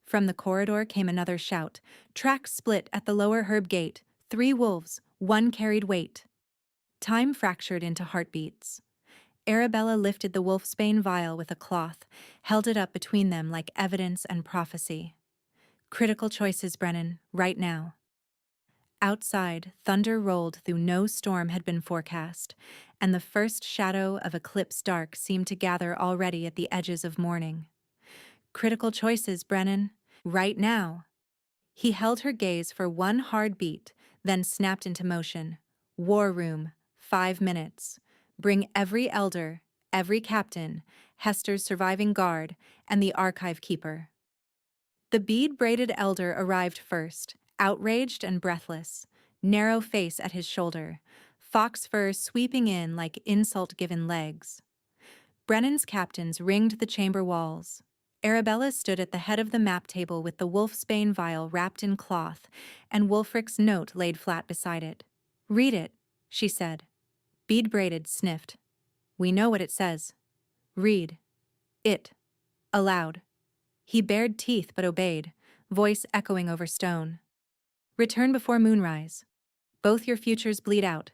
From the corridor came another shout. Tracks split at the lower herb gate. 3 wolves, 1 carried weight. Time fractured into heartbeats. Arabella lifted the wolfsbane vial with a cloth, held it up between them like evidence and prophecy. Critical choices, Brennan, right now. Outside, thunder rolled through no storm had been forecast, and the first shadow of eclipse dark seemed to gather already at the edges of morning. Critical choices, Brennan, right now. He held her gaze for one hard beat, then snapped into motion. War room, 5 minutes. Bring every elder, every captain, Hester's surviving guard, and the archive keeper. The bead-braided elder arrived first, outraged and breathless, narrow face at his shoulder, fox fur sweeping in like insult-given legs. Brennan's captains ringed the chamber walls. Arabella stood at the head of the map table with the wolfsbane vial wrapped in cloth, and Wulfric's note laid flat beside it. Read it, she said. Bead-braided sniffed. We know what it says. Read it aloud. He bared teeth but obeyed, voice echoing over stone. Return before moonrise. Both your futures bleed out.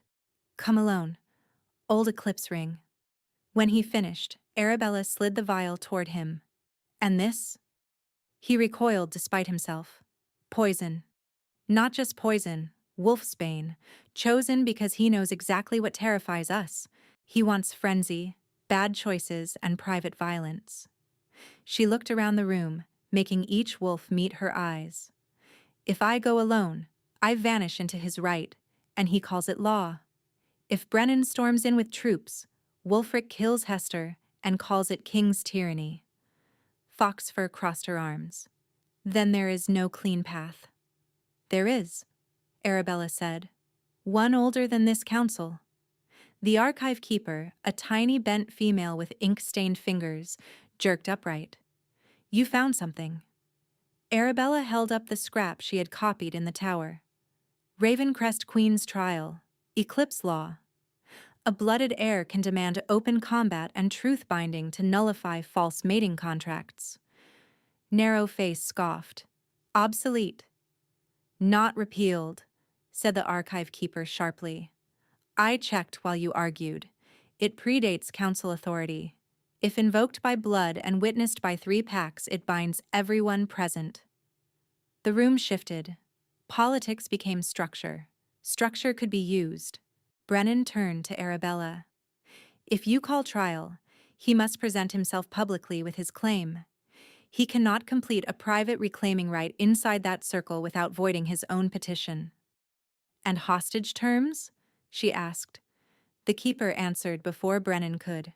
Come alone. Old eclipse ring. When he finished, Arabella slid the vial toward him. And this? He recoiled despite himself. Poison. Not just poison, wolfsbane, chosen because he knows exactly what terrifies us. He wants frenzy, bad choices, and private violence. She looked around the room, making each wolf meet her eyes. If I go alone, I vanish into his right, and he calls it law. If Brennan storms in with troops, Wulfric kills Hester and calls it king's tyranny. Foxfur crossed her arms. Then there is no clean path. There is, Arabella said. One older than this council. The archive keeper, a tiny bent female with ink-stained fingers, jerked upright. You found something. Arabella held up the scrap she had copied in the tower. Ravencrest Queen's Trial. Eclipse Law. A blooded heir can demand open combat and truth-binding to nullify false mating contracts. Narrow Face scoffed. Obsolete. Not repealed, said the archive keeper sharply. I checked while you argued. It predates council authority. If invoked by blood and witnessed by 3 packs, it binds everyone present. The room shifted. Politics became structure. Structure could be used. Brennan turned to Arabella. If you call trial, he must present himself publicly with his claim. He cannot complete a private reclaiming right inside that circle without voiding his own petition. And hostage terms? She asked. The keeper answered before Brennan could.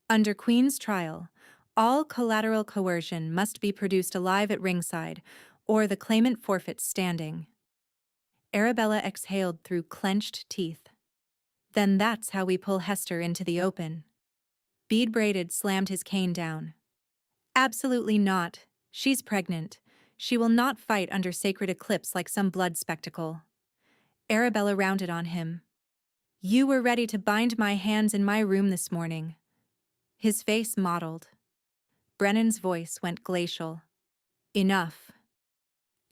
Under Queen's trial, all collateral coercion must be produced alive at ringside, or the claimant forfeits standing. Arabella exhaled through clenched teeth. Then that's how we pull Hester into the open. Bead Braided slammed his cane down. Absolutely not. She's pregnant. She will not fight under sacred eclipse like some blood spectacle. Arabella rounded on him. You were ready to bind my hands in my room this morning. His face mottled. Brennan's voice went glacial. Enough.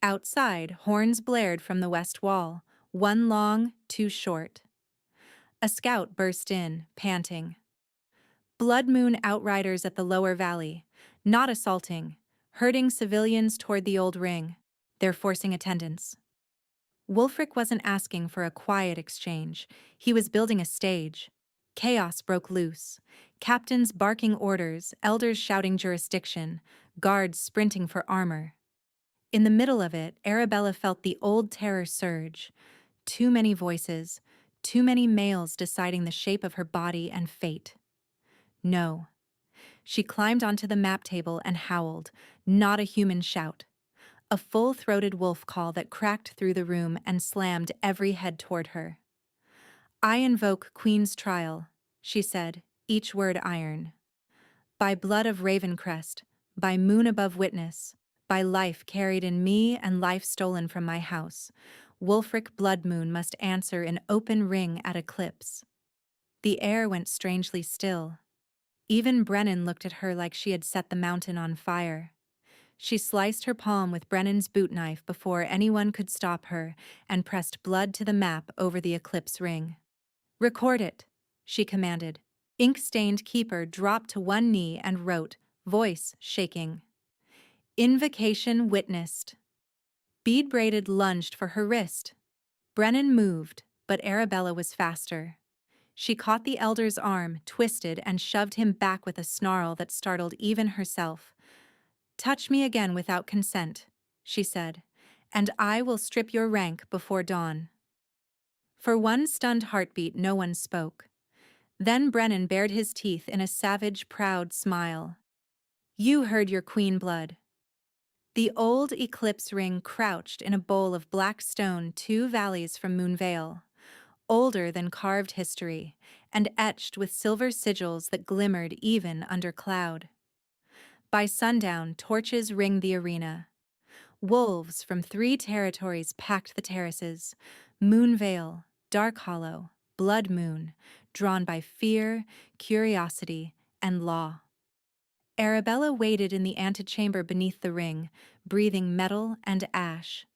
Outside, horns blared from the west wall, one long, 2 short. A scout burst in, panting. Blood Moon outriders at the lower valley, not assaulting, herding civilians toward the old ring. They're forcing attendance. Wulfric wasn't asking for a quiet exchange. He was building a stage. Chaos broke loose. Captains barking orders, elders shouting jurisdiction, guards sprinting for armor. In the middle of it, Arabella felt the old terror surge. Too many voices, too many males deciding the shape of her body and fate. No. She climbed onto the map table and howled, not a human shout. A full-throated wolf call that cracked through the room and slammed every head toward her. I invoke Queen's trial, she said, each word iron. By blood of Ravencrest, by moon above witness, by life carried in me and life stolen from my house, Wulfric Bloodmoon must answer in open ring at eclipse. The air went strangely still. Even Brennan looked at her like she had set the mountain on fire. She sliced her palm with Brennan's boot knife before anyone could stop her and pressed blood to the map over the eclipse ring. Record it, she commanded. Ink-stained keeper dropped to one knee and wrote, voice shaking. Invocation witnessed. Bead Braided lunged for her wrist. Brennan moved, but Arabella was faster. She caught the elder's arm, twisted, and shoved him back with a snarl that startled even herself. Touch me again without consent, she said, and I will strip your rank before dawn. For one stunned heartbeat, no one spoke. Then Brennan bared his teeth in a savage, proud smile. You heard your queen blood. The old eclipse ring crouched in a bowl of black stone 2 valleys from Moonvale, older than carved history, and etched with silver sigils that glimmered even under cloud. By sundown, torches ringed the arena. Wolves from 3 territories packed the terraces, Moonvale, Dark Hollow, Blood Moon, drawn by fear, curiosity, and law. Arabella waited in the antechamber beneath the ring, breathing metal and ash.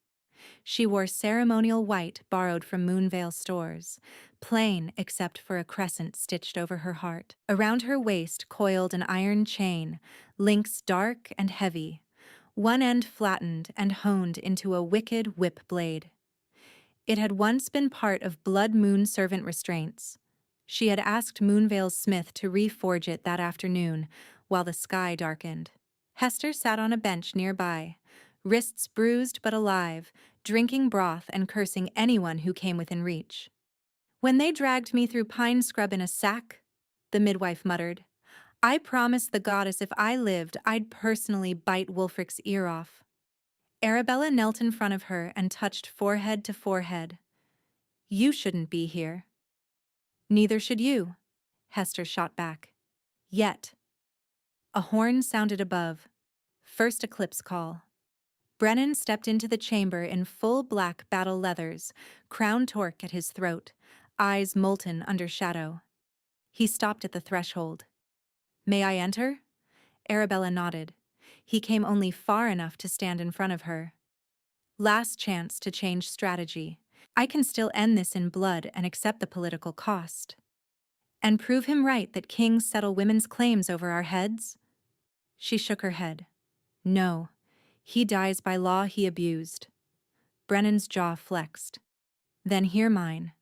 She wore ceremonial white borrowed from Moonvale stores, plain except for a crescent stitched over her heart. Around her waist coiled an iron chain, links dark and heavy, one end flattened and honed into a wicked whip blade. It had once been part of Blood Moon servant restraints. She had asked Moonvale's smith to reforge it that afternoon, while the sky darkened. Hester sat on a bench nearby, wrists bruised but alive, drinking broth and cursing anyone who came within reach. "When they dragged me through pine scrub in a sack," the midwife muttered, "I promised the goddess if I lived, I'd personally bite Wulfric's ear off." Arabella knelt in front of her and touched forehead to forehead. "You shouldn't be here." "Neither should you," Hester shot back. "Yet." A horn sounded above. First eclipse call. Brennan stepped into the chamber in full black battle leathers, crown torque at his throat, eyes molten under shadow. He stopped at the threshold. "May I enter?" Arabella nodded. He came only far enough to stand in front of her. "Last chance to change strategy. I can still end this in blood and accept the political cost. And prove him right that kings settle women's claims over our heads?" She shook her head. "No. He dies by law he abused." Brennan's jaw flexed. "Then hear mine.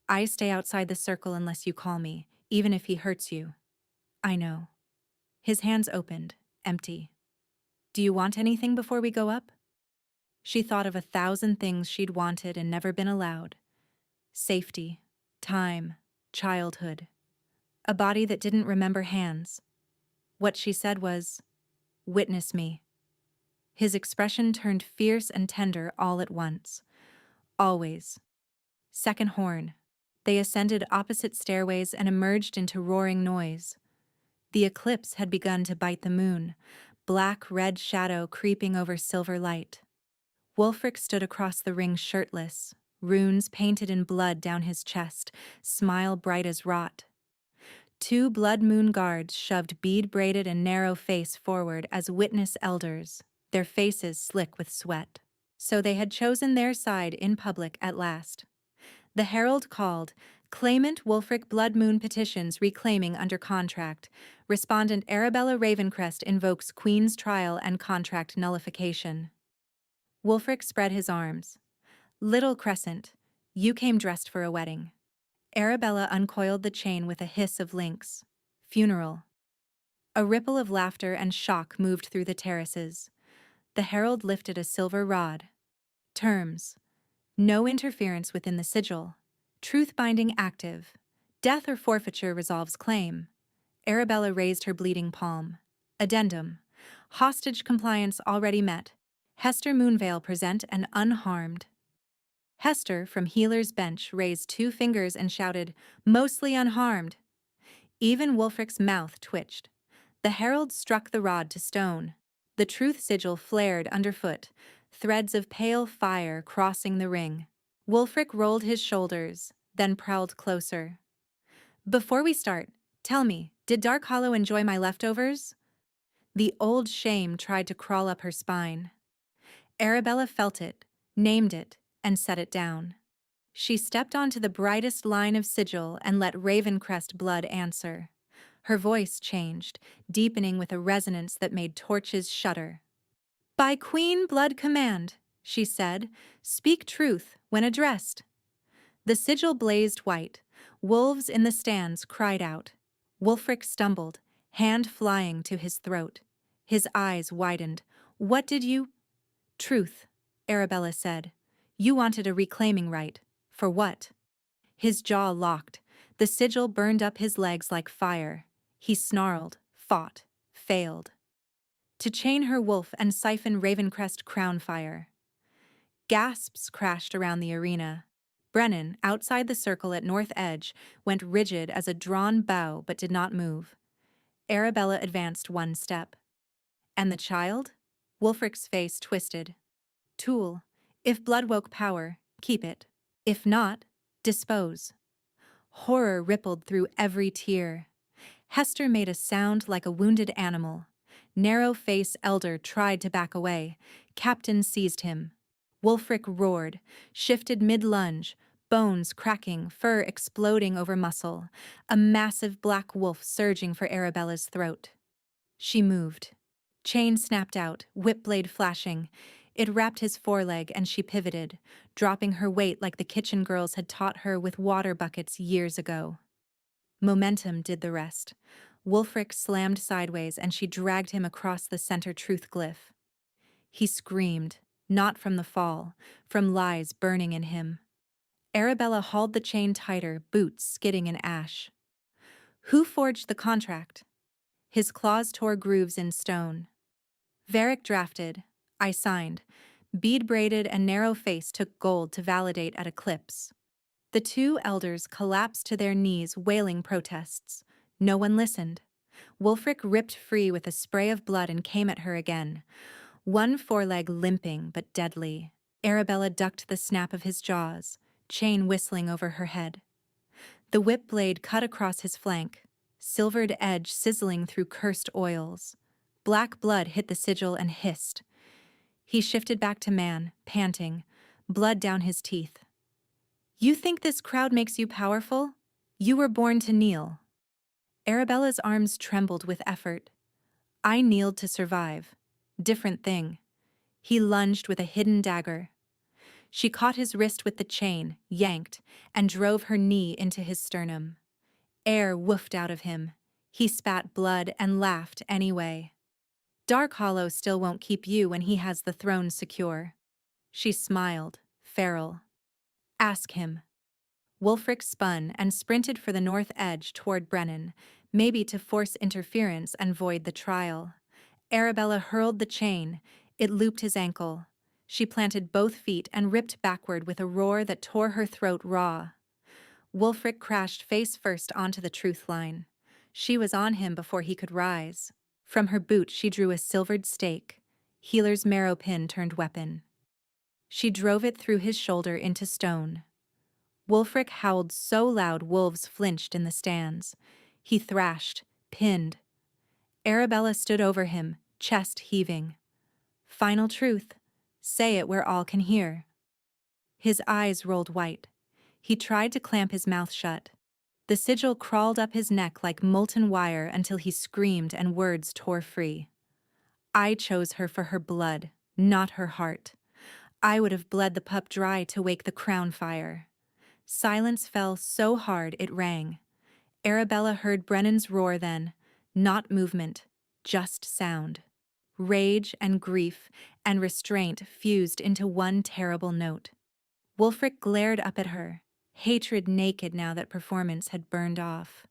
I stay outside the circle unless you call me, even if he hurts you." "I know." His hands opened, empty. "Do you want anything before we go up?" She thought of 1,000 things she'd wanted and never been allowed. Safety, time, childhood. A body that didn't remember hands. What she said was, "Witness me." His expression turned fierce and tender all at once. "Always." Second horn. They ascended opposite stairways and emerged into roaring noise. The eclipse had begun to bite the moon, black-red shadow creeping over silver light. Wulfric stood across the ring shirtless, runes painted in blood down his chest, smile bright as wrought. 2 Blood Moon guards shoved bead-braided and narrow face forward as witness elders, their faces slick with sweat. So they had chosen their side in public at last. The herald called, "Claimant Wulfric Blood Moon petitions reclaiming under contract. Respondent Arabella Ravencrest invokes Queen's trial and contract nullification." Wulfric spread his arms. "Little Crescent, you came dressed for a wedding." Arabella uncoiled the chain with a hiss of links. "Funeral." A ripple of laughter and shock moved through the terraces. The herald lifted a silver rod. "Terms. No interference within the sigil. Truth-binding active. Death or forfeiture resolves claim." Arabella raised her bleeding palm. "Addendum. Hostage compliance already met. Hester Moonvale present and unharmed." Hester, from Healer's bench, raised 2 fingers and shouted, "Mostly unharmed." Even Wulfric's mouth twitched. The herald struck the rod to stone. The truth sigil flared underfoot, threads of pale fire crossing the ring. Wulfric rolled his shoulders, then prowled closer. "Before we start, tell me, did Dark Hollow enjoy my leftovers?" The old shame tried to crawl up her spine. Arabella felt it, named it, and set it down. She stepped onto the brightest line of sigil and let Ravencrest blood answer. Her voice changed, deepening with a resonance that made torches shudder. "By Queen Blood command," she said, "speak truth when addressed." The sigil blazed white. Wolves in the stands cried out. Wulfric stumbled, hand flying to his throat. His eyes widened. "What did you—" "Truth," Arabella said. "You wanted a reclaiming right. For what?" His jaw locked. The sigil burned up his legs like fire. He snarled, fought, failed. "To chain her wolf and siphon Ravencrest crown fire." Gasps crashed around the arena. Brennan, outside the circle at North Edge, went rigid as a drawn bow but did not move. Arabella advanced 1 step. "And the child?" Wulfric's face twisted. "Tool. If blood woke power, keep it. If not, dispose." Horror rippled through every tear. Hester made a sound like a wounded animal. Narrow-faced elder tried to back away. Captain seized him. Wulfric roared, shifted mid-lunge, bones cracking, fur exploding over muscle, a massive black wolf surging for Arabella's throat. She moved. Chain snapped out, whip blade flashing. It wrapped his foreleg and she pivoted, dropping her weight like the kitchen girls had taught her with water buckets years ago. Momentum did the rest. Wulfric slammed sideways and she dragged him across the center truth glyph. He screamed, not from the fall, from lies burning in him. Arabella hauled the chain tighter, boots skidding in ash. Who forged the contract? His claws tore grooves in stone. Varric drafted. I signed. Bead-braided and narrow-face took gold to validate at Eclipse. The two elders collapsed to their knees, wailing protests. No one listened. Wulfric ripped free with a spray of blood and came at her again. One foreleg limping but deadly. Arabella ducked the snap of his jaws, chain whistling over her head. The whip blade cut across his flank, silvered edge sizzling through cursed oils. Black blood hit the sigil and hissed. He shifted back to man, panting, blood down his teeth. You think this crowd makes you powerful? You were born to kneel. Arabella's arms trembled with effort. I kneeled to survive. Different thing. He lunged with a hidden dagger. She caught his wrist with the chain, yanked, and drove her knee into his sternum. Air woofed out of him. He spat blood and laughed anyway. Dark Hollow still won't keep you when he has the throne secure. She smiled, feral. Ask him. Wulfric spun and sprinted for the north edge toward Brennan, maybe to force interference and void the trial. Arabella hurled the chain. It looped his ankle. She planted both feet and ripped backward with a roar that tore her throat raw. Wulfric crashed face first onto the truth line. She was on him before he could rise. From her boot she drew a silvered stake. Healer's marrow pin turned weapon. She drove it through his shoulder into stone. Wulfric howled so loud wolves flinched in the stands. He thrashed, pinned. Arabella stood over him, chest heaving. Final truth. Say it where all can hear. His eyes rolled white. He tried to clamp his mouth shut. The sigil crawled up his neck like molten wire until he screamed and words tore free. I chose her for her blood, not her heart. I would have bled the pup dry to wake the crown fire. Silence fell so hard it rang. Arabella heard Brennan's roar then, not movement, just sound. Rage and grief and restraint fused into one terrible note. Wulfric glared up at her, hatred naked now that performance had burned off.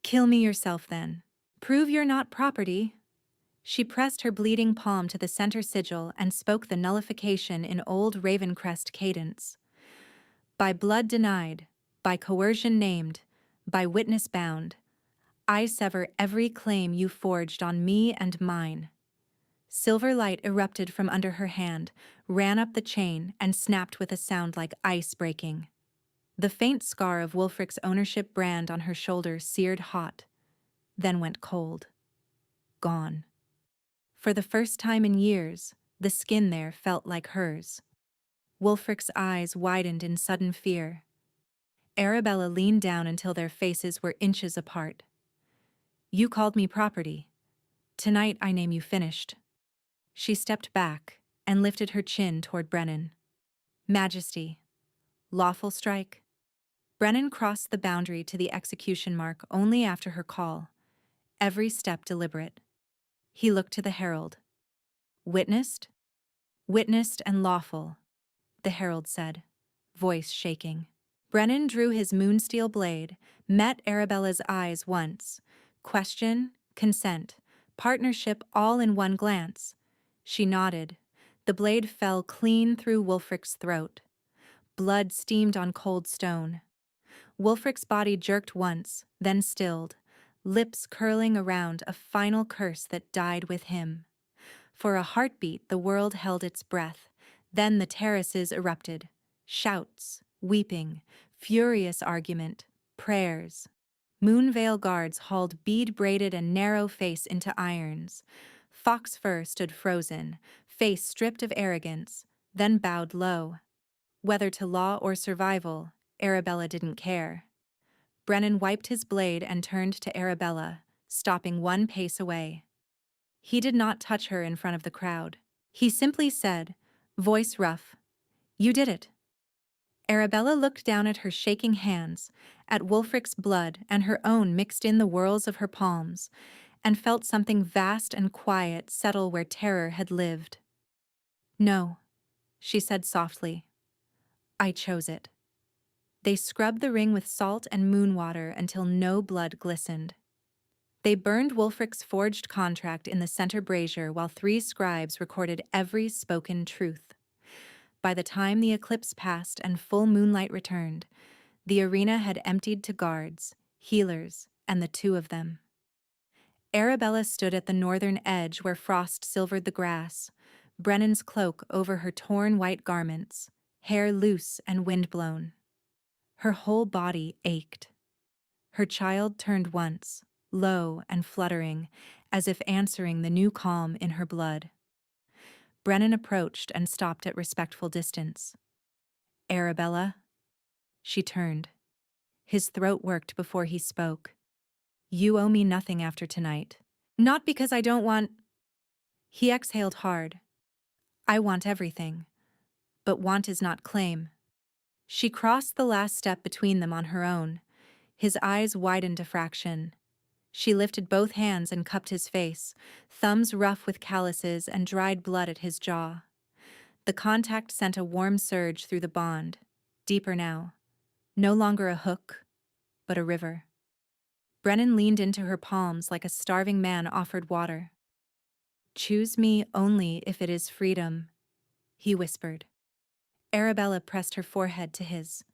Kill me yourself then. Prove you're not property. She pressed her bleeding palm to the center sigil and spoke the nullification in old Ravencrest cadence. By blood denied, by coercion named, by witness bound, I sever every claim you forged on me and mine. Silver light erupted from under her hand, ran up the chain, and snapped with a sound like ice breaking. The faint scar of Wulfric's ownership brand on her shoulder seared hot, then went cold. Gone. For the first time in years, the skin there felt like hers. Wulfric's eyes widened in sudden fear. Arabella leaned down until their faces were inches apart. You called me property. Tonight I name you finished. She stepped back and lifted her chin toward Brennan. Majesty. Lawful strike. Brennan crossed the boundary to the execution mark only after her call, every step deliberate. He looked to the herald. Witnessed? Witnessed and lawful, the herald said, voice shaking. Brennan drew his moonsteel blade, met Arabella's eyes once. Question, consent, partnership all in one glance. She nodded. The blade fell clean through Wulfric's throat. Blood steamed on cold stone. Wulfric's body jerked once, then stilled, lips curling around a final curse that died with him. For a heartbeat the world held its breath, then the terraces erupted. Shouts, weeping, furious argument, prayers. Moonvale guards hauled bead-braided and narrow face into irons. Fox fur stood frozen, face stripped of arrogance, then bowed low. Whether to law or survival, Arabella didn't care. Brennan wiped his blade and turned to Arabella, stopping one pace away. He did not touch her in front of the crowd. He simply said, voice rough, "You did it." Arabella looked down at her shaking hands, at Wulfric's blood and her own mixed in the whirls of her palms, and felt something vast and quiet settle where terror had lived. "No," she said softly. "I chose it." They scrubbed the ring with salt and moon water until no blood glistened. They burned Wulfric's forged contract in the center brazier while 3 scribes recorded every spoken truth. By the time the eclipse passed and full moonlight returned, the arena had emptied to guards, healers, and the 2 of them. Arabella stood at the northern edge where frost silvered the grass, Brennan's cloak over her torn white garments, hair loose and windblown. Her whole body ached. Her child turned once, low and fluttering, as if answering the new calm in her blood. Brennan approached and stopped at respectful distance. "Arabella?" She turned. His throat worked before he spoke. "You owe me nothing after tonight. Not because I don't want—" He exhaled hard. "I want everything. But want is not claim." She crossed the last step between them on her own. His eyes widened a fraction. She lifted both hands and cupped his face, thumbs rough with calluses and dried blood at his jaw. The contact sent a warm surge through the bond, deeper now. No longer a hook, but a river. Brennan leaned into her palms like a starving man offered water. "Choose me only if it is freedom," he whispered. Arabella pressed her forehead to his.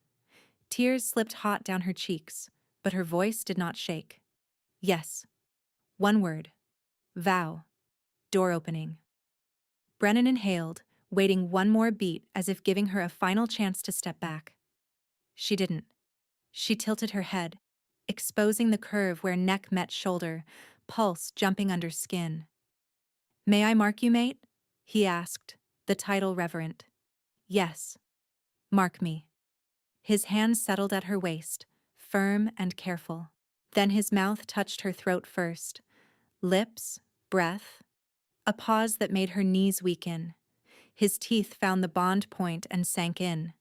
Tears slipped hot down her cheeks, but her voice did not shake. "Yes." One word. Vow. Door opening. Brennan inhaled, waiting one more beat as if giving her a final chance to step back. She didn't. She tilted her head, exposing the curve where neck met shoulder, pulse jumping under skin. "May I mark you, mate?" he asked, the title reverent. "Yes. Mark me." His hands settled at her waist, firm and careful. Then his mouth touched her throat first. Lips, breath, a pause that made her knees weaken. His teeth found the bond point and sank in.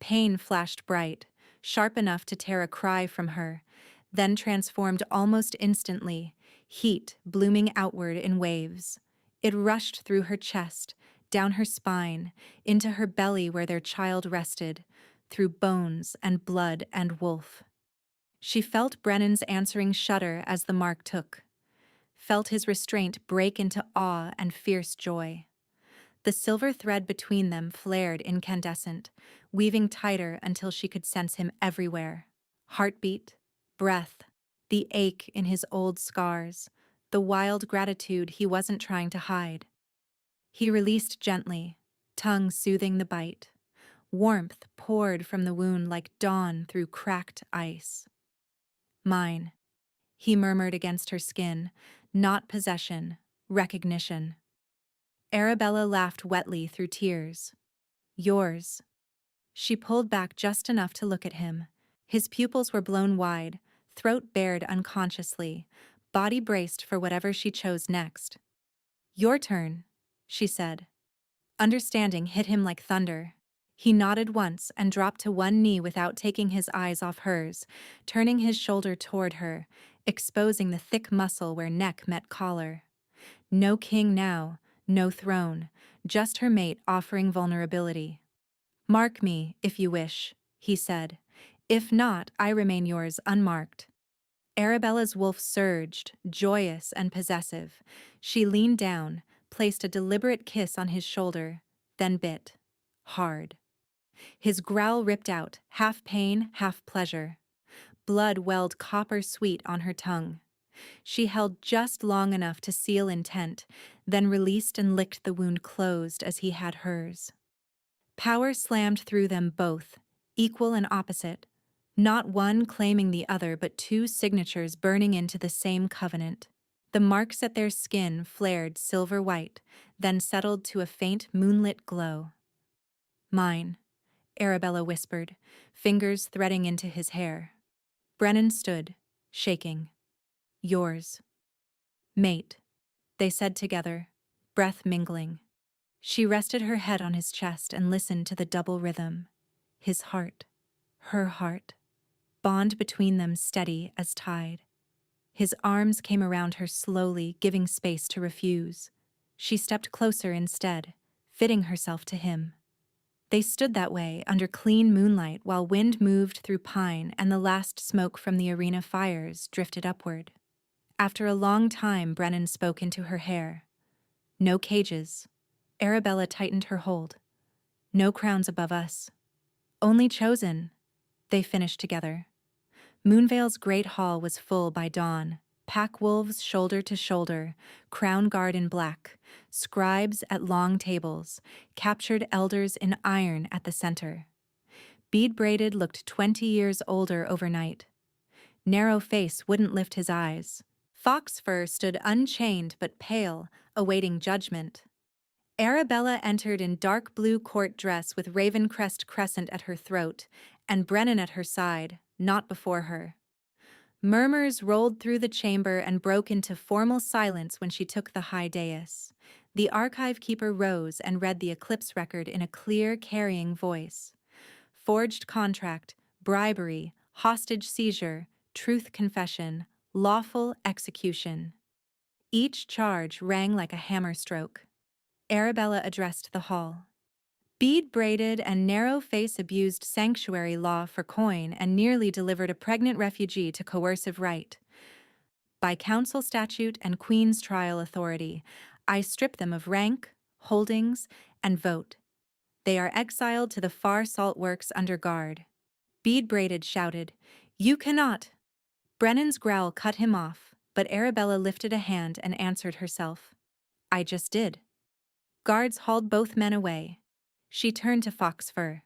Pain flashed bright, sharp enough to tear a cry from her, then transformed almost instantly, heat blooming outward in waves. It rushed through her chest, down her spine, into her belly where their child rested, through bones and blood and wolf. She felt Brennan's answering shudder as the mark took, felt his restraint break into awe and fierce joy. The silver thread between them flared incandescent, weaving tighter until she could sense him everywhere. Heartbeat, breath, the ache in his old scars, the wild gratitude he wasn't trying to hide. He released gently, tongue soothing the bite. Warmth poured from the wound like dawn through cracked ice. "Mine," he murmured against her skin, not possession, recognition. Arabella laughed wetly through tears. "Yours." She pulled back just enough to look at him. His pupils were blown wide, throat bared unconsciously, body braced for whatever she chose next. "Your turn," she said. Understanding hit him like thunder. He nodded once and dropped to one knee without taking his eyes off hers, turning his shoulder toward her, exposing the thick muscle where neck met collar. No king now, no throne, just her mate offering vulnerability. "Mark me, if you wish," he said. "If not, I remain yours unmarked." Arabella's wolf surged, joyous and possessive. She leaned down, placed a deliberate kiss on his shoulder, then bit. Hard. His growl ripped out, half pain, half pleasure. Blood welled copper-sweet on her tongue. She held just long enough to seal intent, then released and licked the wound closed as he had hers. Power slammed through them both, equal and opposite. Not one claiming the other, but two signatures burning into the same covenant. The marks at their skin flared silver white, then settled to a faint moonlit glow. Mine, Arabella whispered, fingers threading into his hair. Brennan stood, shaking. Yours. Mate, they said together, breath mingling. She rested her head on his chest and listened to the double rhythm. His heart, her heart, bond between them steady as tide. His arms came around her slowly, giving space to refuse. She stepped closer instead, fitting herself to him. They stood that way under clean moonlight while wind moved through pine and the last smoke from the arena fires drifted upward. After a long time, Brennan spoke into her hair. No cages. Arabella tightened her hold. No crowns above us. Only chosen. They finished together. Moonvale's great hall was full by dawn. Pack wolves shoulder to shoulder, crown guard in black, scribes at long tables, captured elders in iron at the center. Bead-braided looked 20 years older overnight. Narrow face wouldn't lift his eyes. Fox fur stood unchained but pale, awaiting judgment. Arabella entered in dark blue court dress with raven crest crescent at her throat, and Brennan at her side, not before her. Murmurs rolled through the chamber and broke into formal silence when she took the high dais. The archive keeper rose and read the eclipse record in a clear, carrying voice. Forged contract, bribery, hostage seizure, truth confession, lawful execution. Each charge rang like a hammer stroke. Arabella addressed the hall. Bead-braided and narrow-face abused sanctuary law for coin and nearly delivered a pregnant refugee to coercive right. By council statute and Queen's trial authority, I strip them of rank, holdings, and vote. They are exiled to the far salt works under guard. Bead-braided shouted, "You cannot!" Brennan's growl cut him off, but Arabella lifted a hand and answered herself. I just did. Guards hauled both men away. She turned to Fox Fur.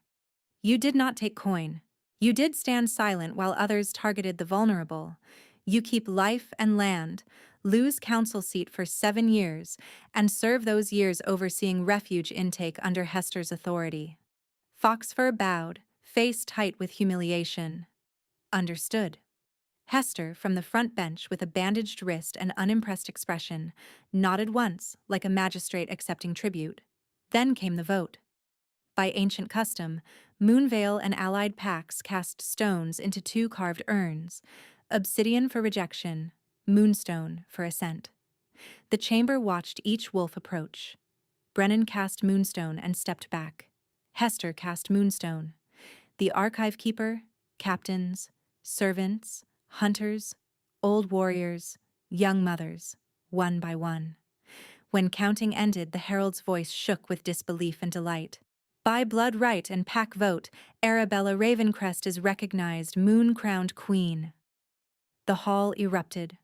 You did not take coin. You did stand silent while others targeted the vulnerable. You keep life and land, lose council seat for 7 years, and serve those years overseeing refuge intake under Hester's authority. Fox Fur bowed, face tight with humiliation. Understood. Hester, from the front bench with a bandaged wrist and unimpressed expression, nodded once, like a magistrate accepting tribute. Then came the vote. By ancient custom, Moonvale and allied packs cast stones into 2 carved urns, obsidian for rejection, moonstone for assent. The chamber watched each wolf approach. Brennan cast moonstone and stepped back. Hester cast moonstone. The archive keeper, captains, servants, hunters, old warriors, young mothers, one by one. When counting ended, the herald's voice shook with disbelief and delight. By blood right and pack vote, Arabella Ravencrest is recognized moon-crowned queen. The hall erupted.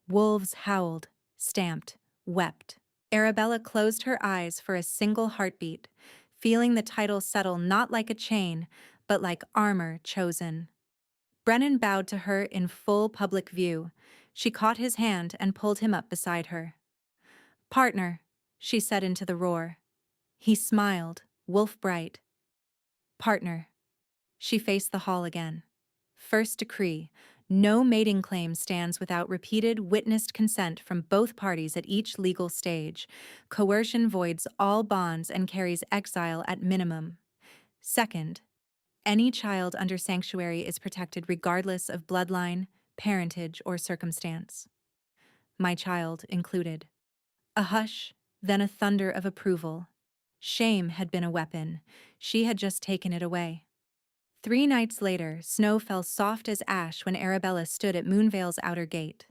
Wolves howled, stamped, wept. Arabella closed her eyes for a single heartbeat, feeling the title settle not like a chain, but like armor chosen. Brennan bowed to her in full public view. She caught his hand and pulled him up beside her. Partner, she said into the roar. He smiled, wolf bright. Partner. She faced the hall again. First decree. No mating claim stands without repeated, witnessed consent from both parties at each legal stage. Coercion voids all bonds and carries exile at minimum. Second, any child under sanctuary is protected regardless of bloodline, parentage, or circumstance. My child included. A hush, then a thunder of approval. Shame had been a weapon. She had just taken it away. 3 nights later, snow fell soft as ash when Arabella stood at Moonvale's outer gate,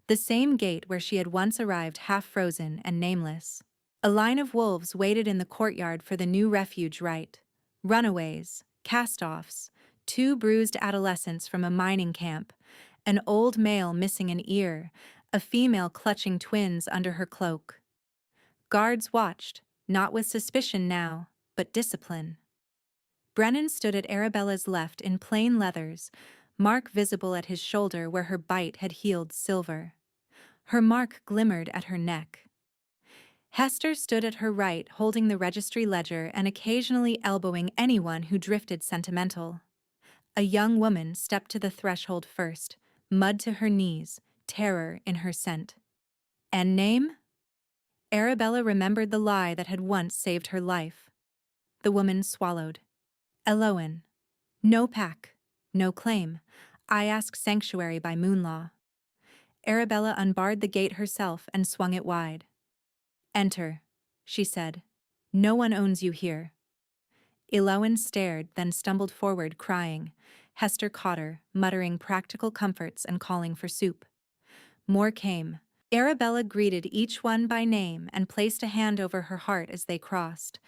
the same gate where she had once arrived half-frozen and nameless. A line of wolves waited in the courtyard for the new refuge right. Runaways, cast-offs, 2 bruised adolescents from a mining camp, an old male missing an ear, a female clutching twins under her cloak. Guards watched, not with suspicion now, but discipline. Brennan stood at Arabella's left in plain leathers, mark visible at his shoulder where her bite had healed silver. Her mark glimmered at her neck. Hester stood at her right holding the registry ledger and occasionally elbowing anyone who drifted sentimental. A young woman stepped to the threshold first, mud to her knees, terror in her scent. And name? Arabella remembered the lie that had once saved her life. The woman swallowed. Eloin. No pack. No claim. I ask sanctuary by Moonlaw. Arabella unbarred the gate herself and swung it wide. Enter, she said. No one owns you here. Eloin stared, then stumbled forward, crying. Hester caught her, muttering practical comforts and calling for soup. More came. Arabella greeted each one by name and placed a hand over her heart as they crossed.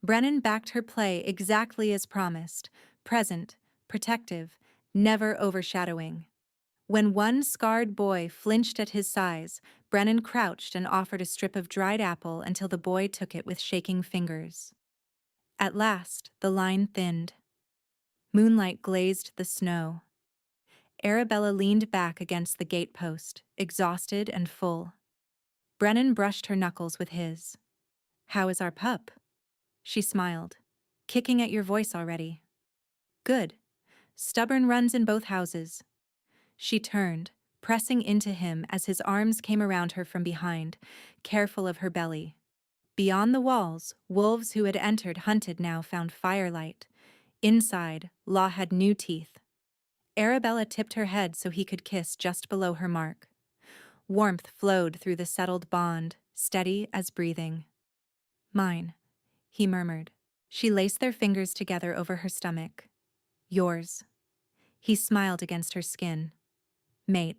Brennan backed her play exactly as promised, present, protective, never overshadowing. When one scarred boy flinched at his size, Brennan crouched and offered a strip of dried apple until the boy took it with shaking fingers. At last, the line thinned. Moonlight glazed the snow. Arabella leaned back against the gatepost, exhausted and full. Brennan brushed her knuckles with his. How is our pup? She smiled. Kicking at your voice already. Good. Stubborn runs in both houses. She turned, pressing into him as his arms came around her from behind, careful of her belly. Beyond the walls, wolves who had entered hunted now found firelight. Inside, Law had new teeth. Arabella tipped her head so he could kiss just below her mark. Warmth flowed through the settled bond, steady as breathing. Mine, he murmured. She laced their fingers together over her stomach. Yours. He smiled against her skin. Mate.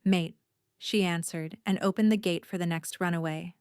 Mate, she answered and opened the gate for the next runaway.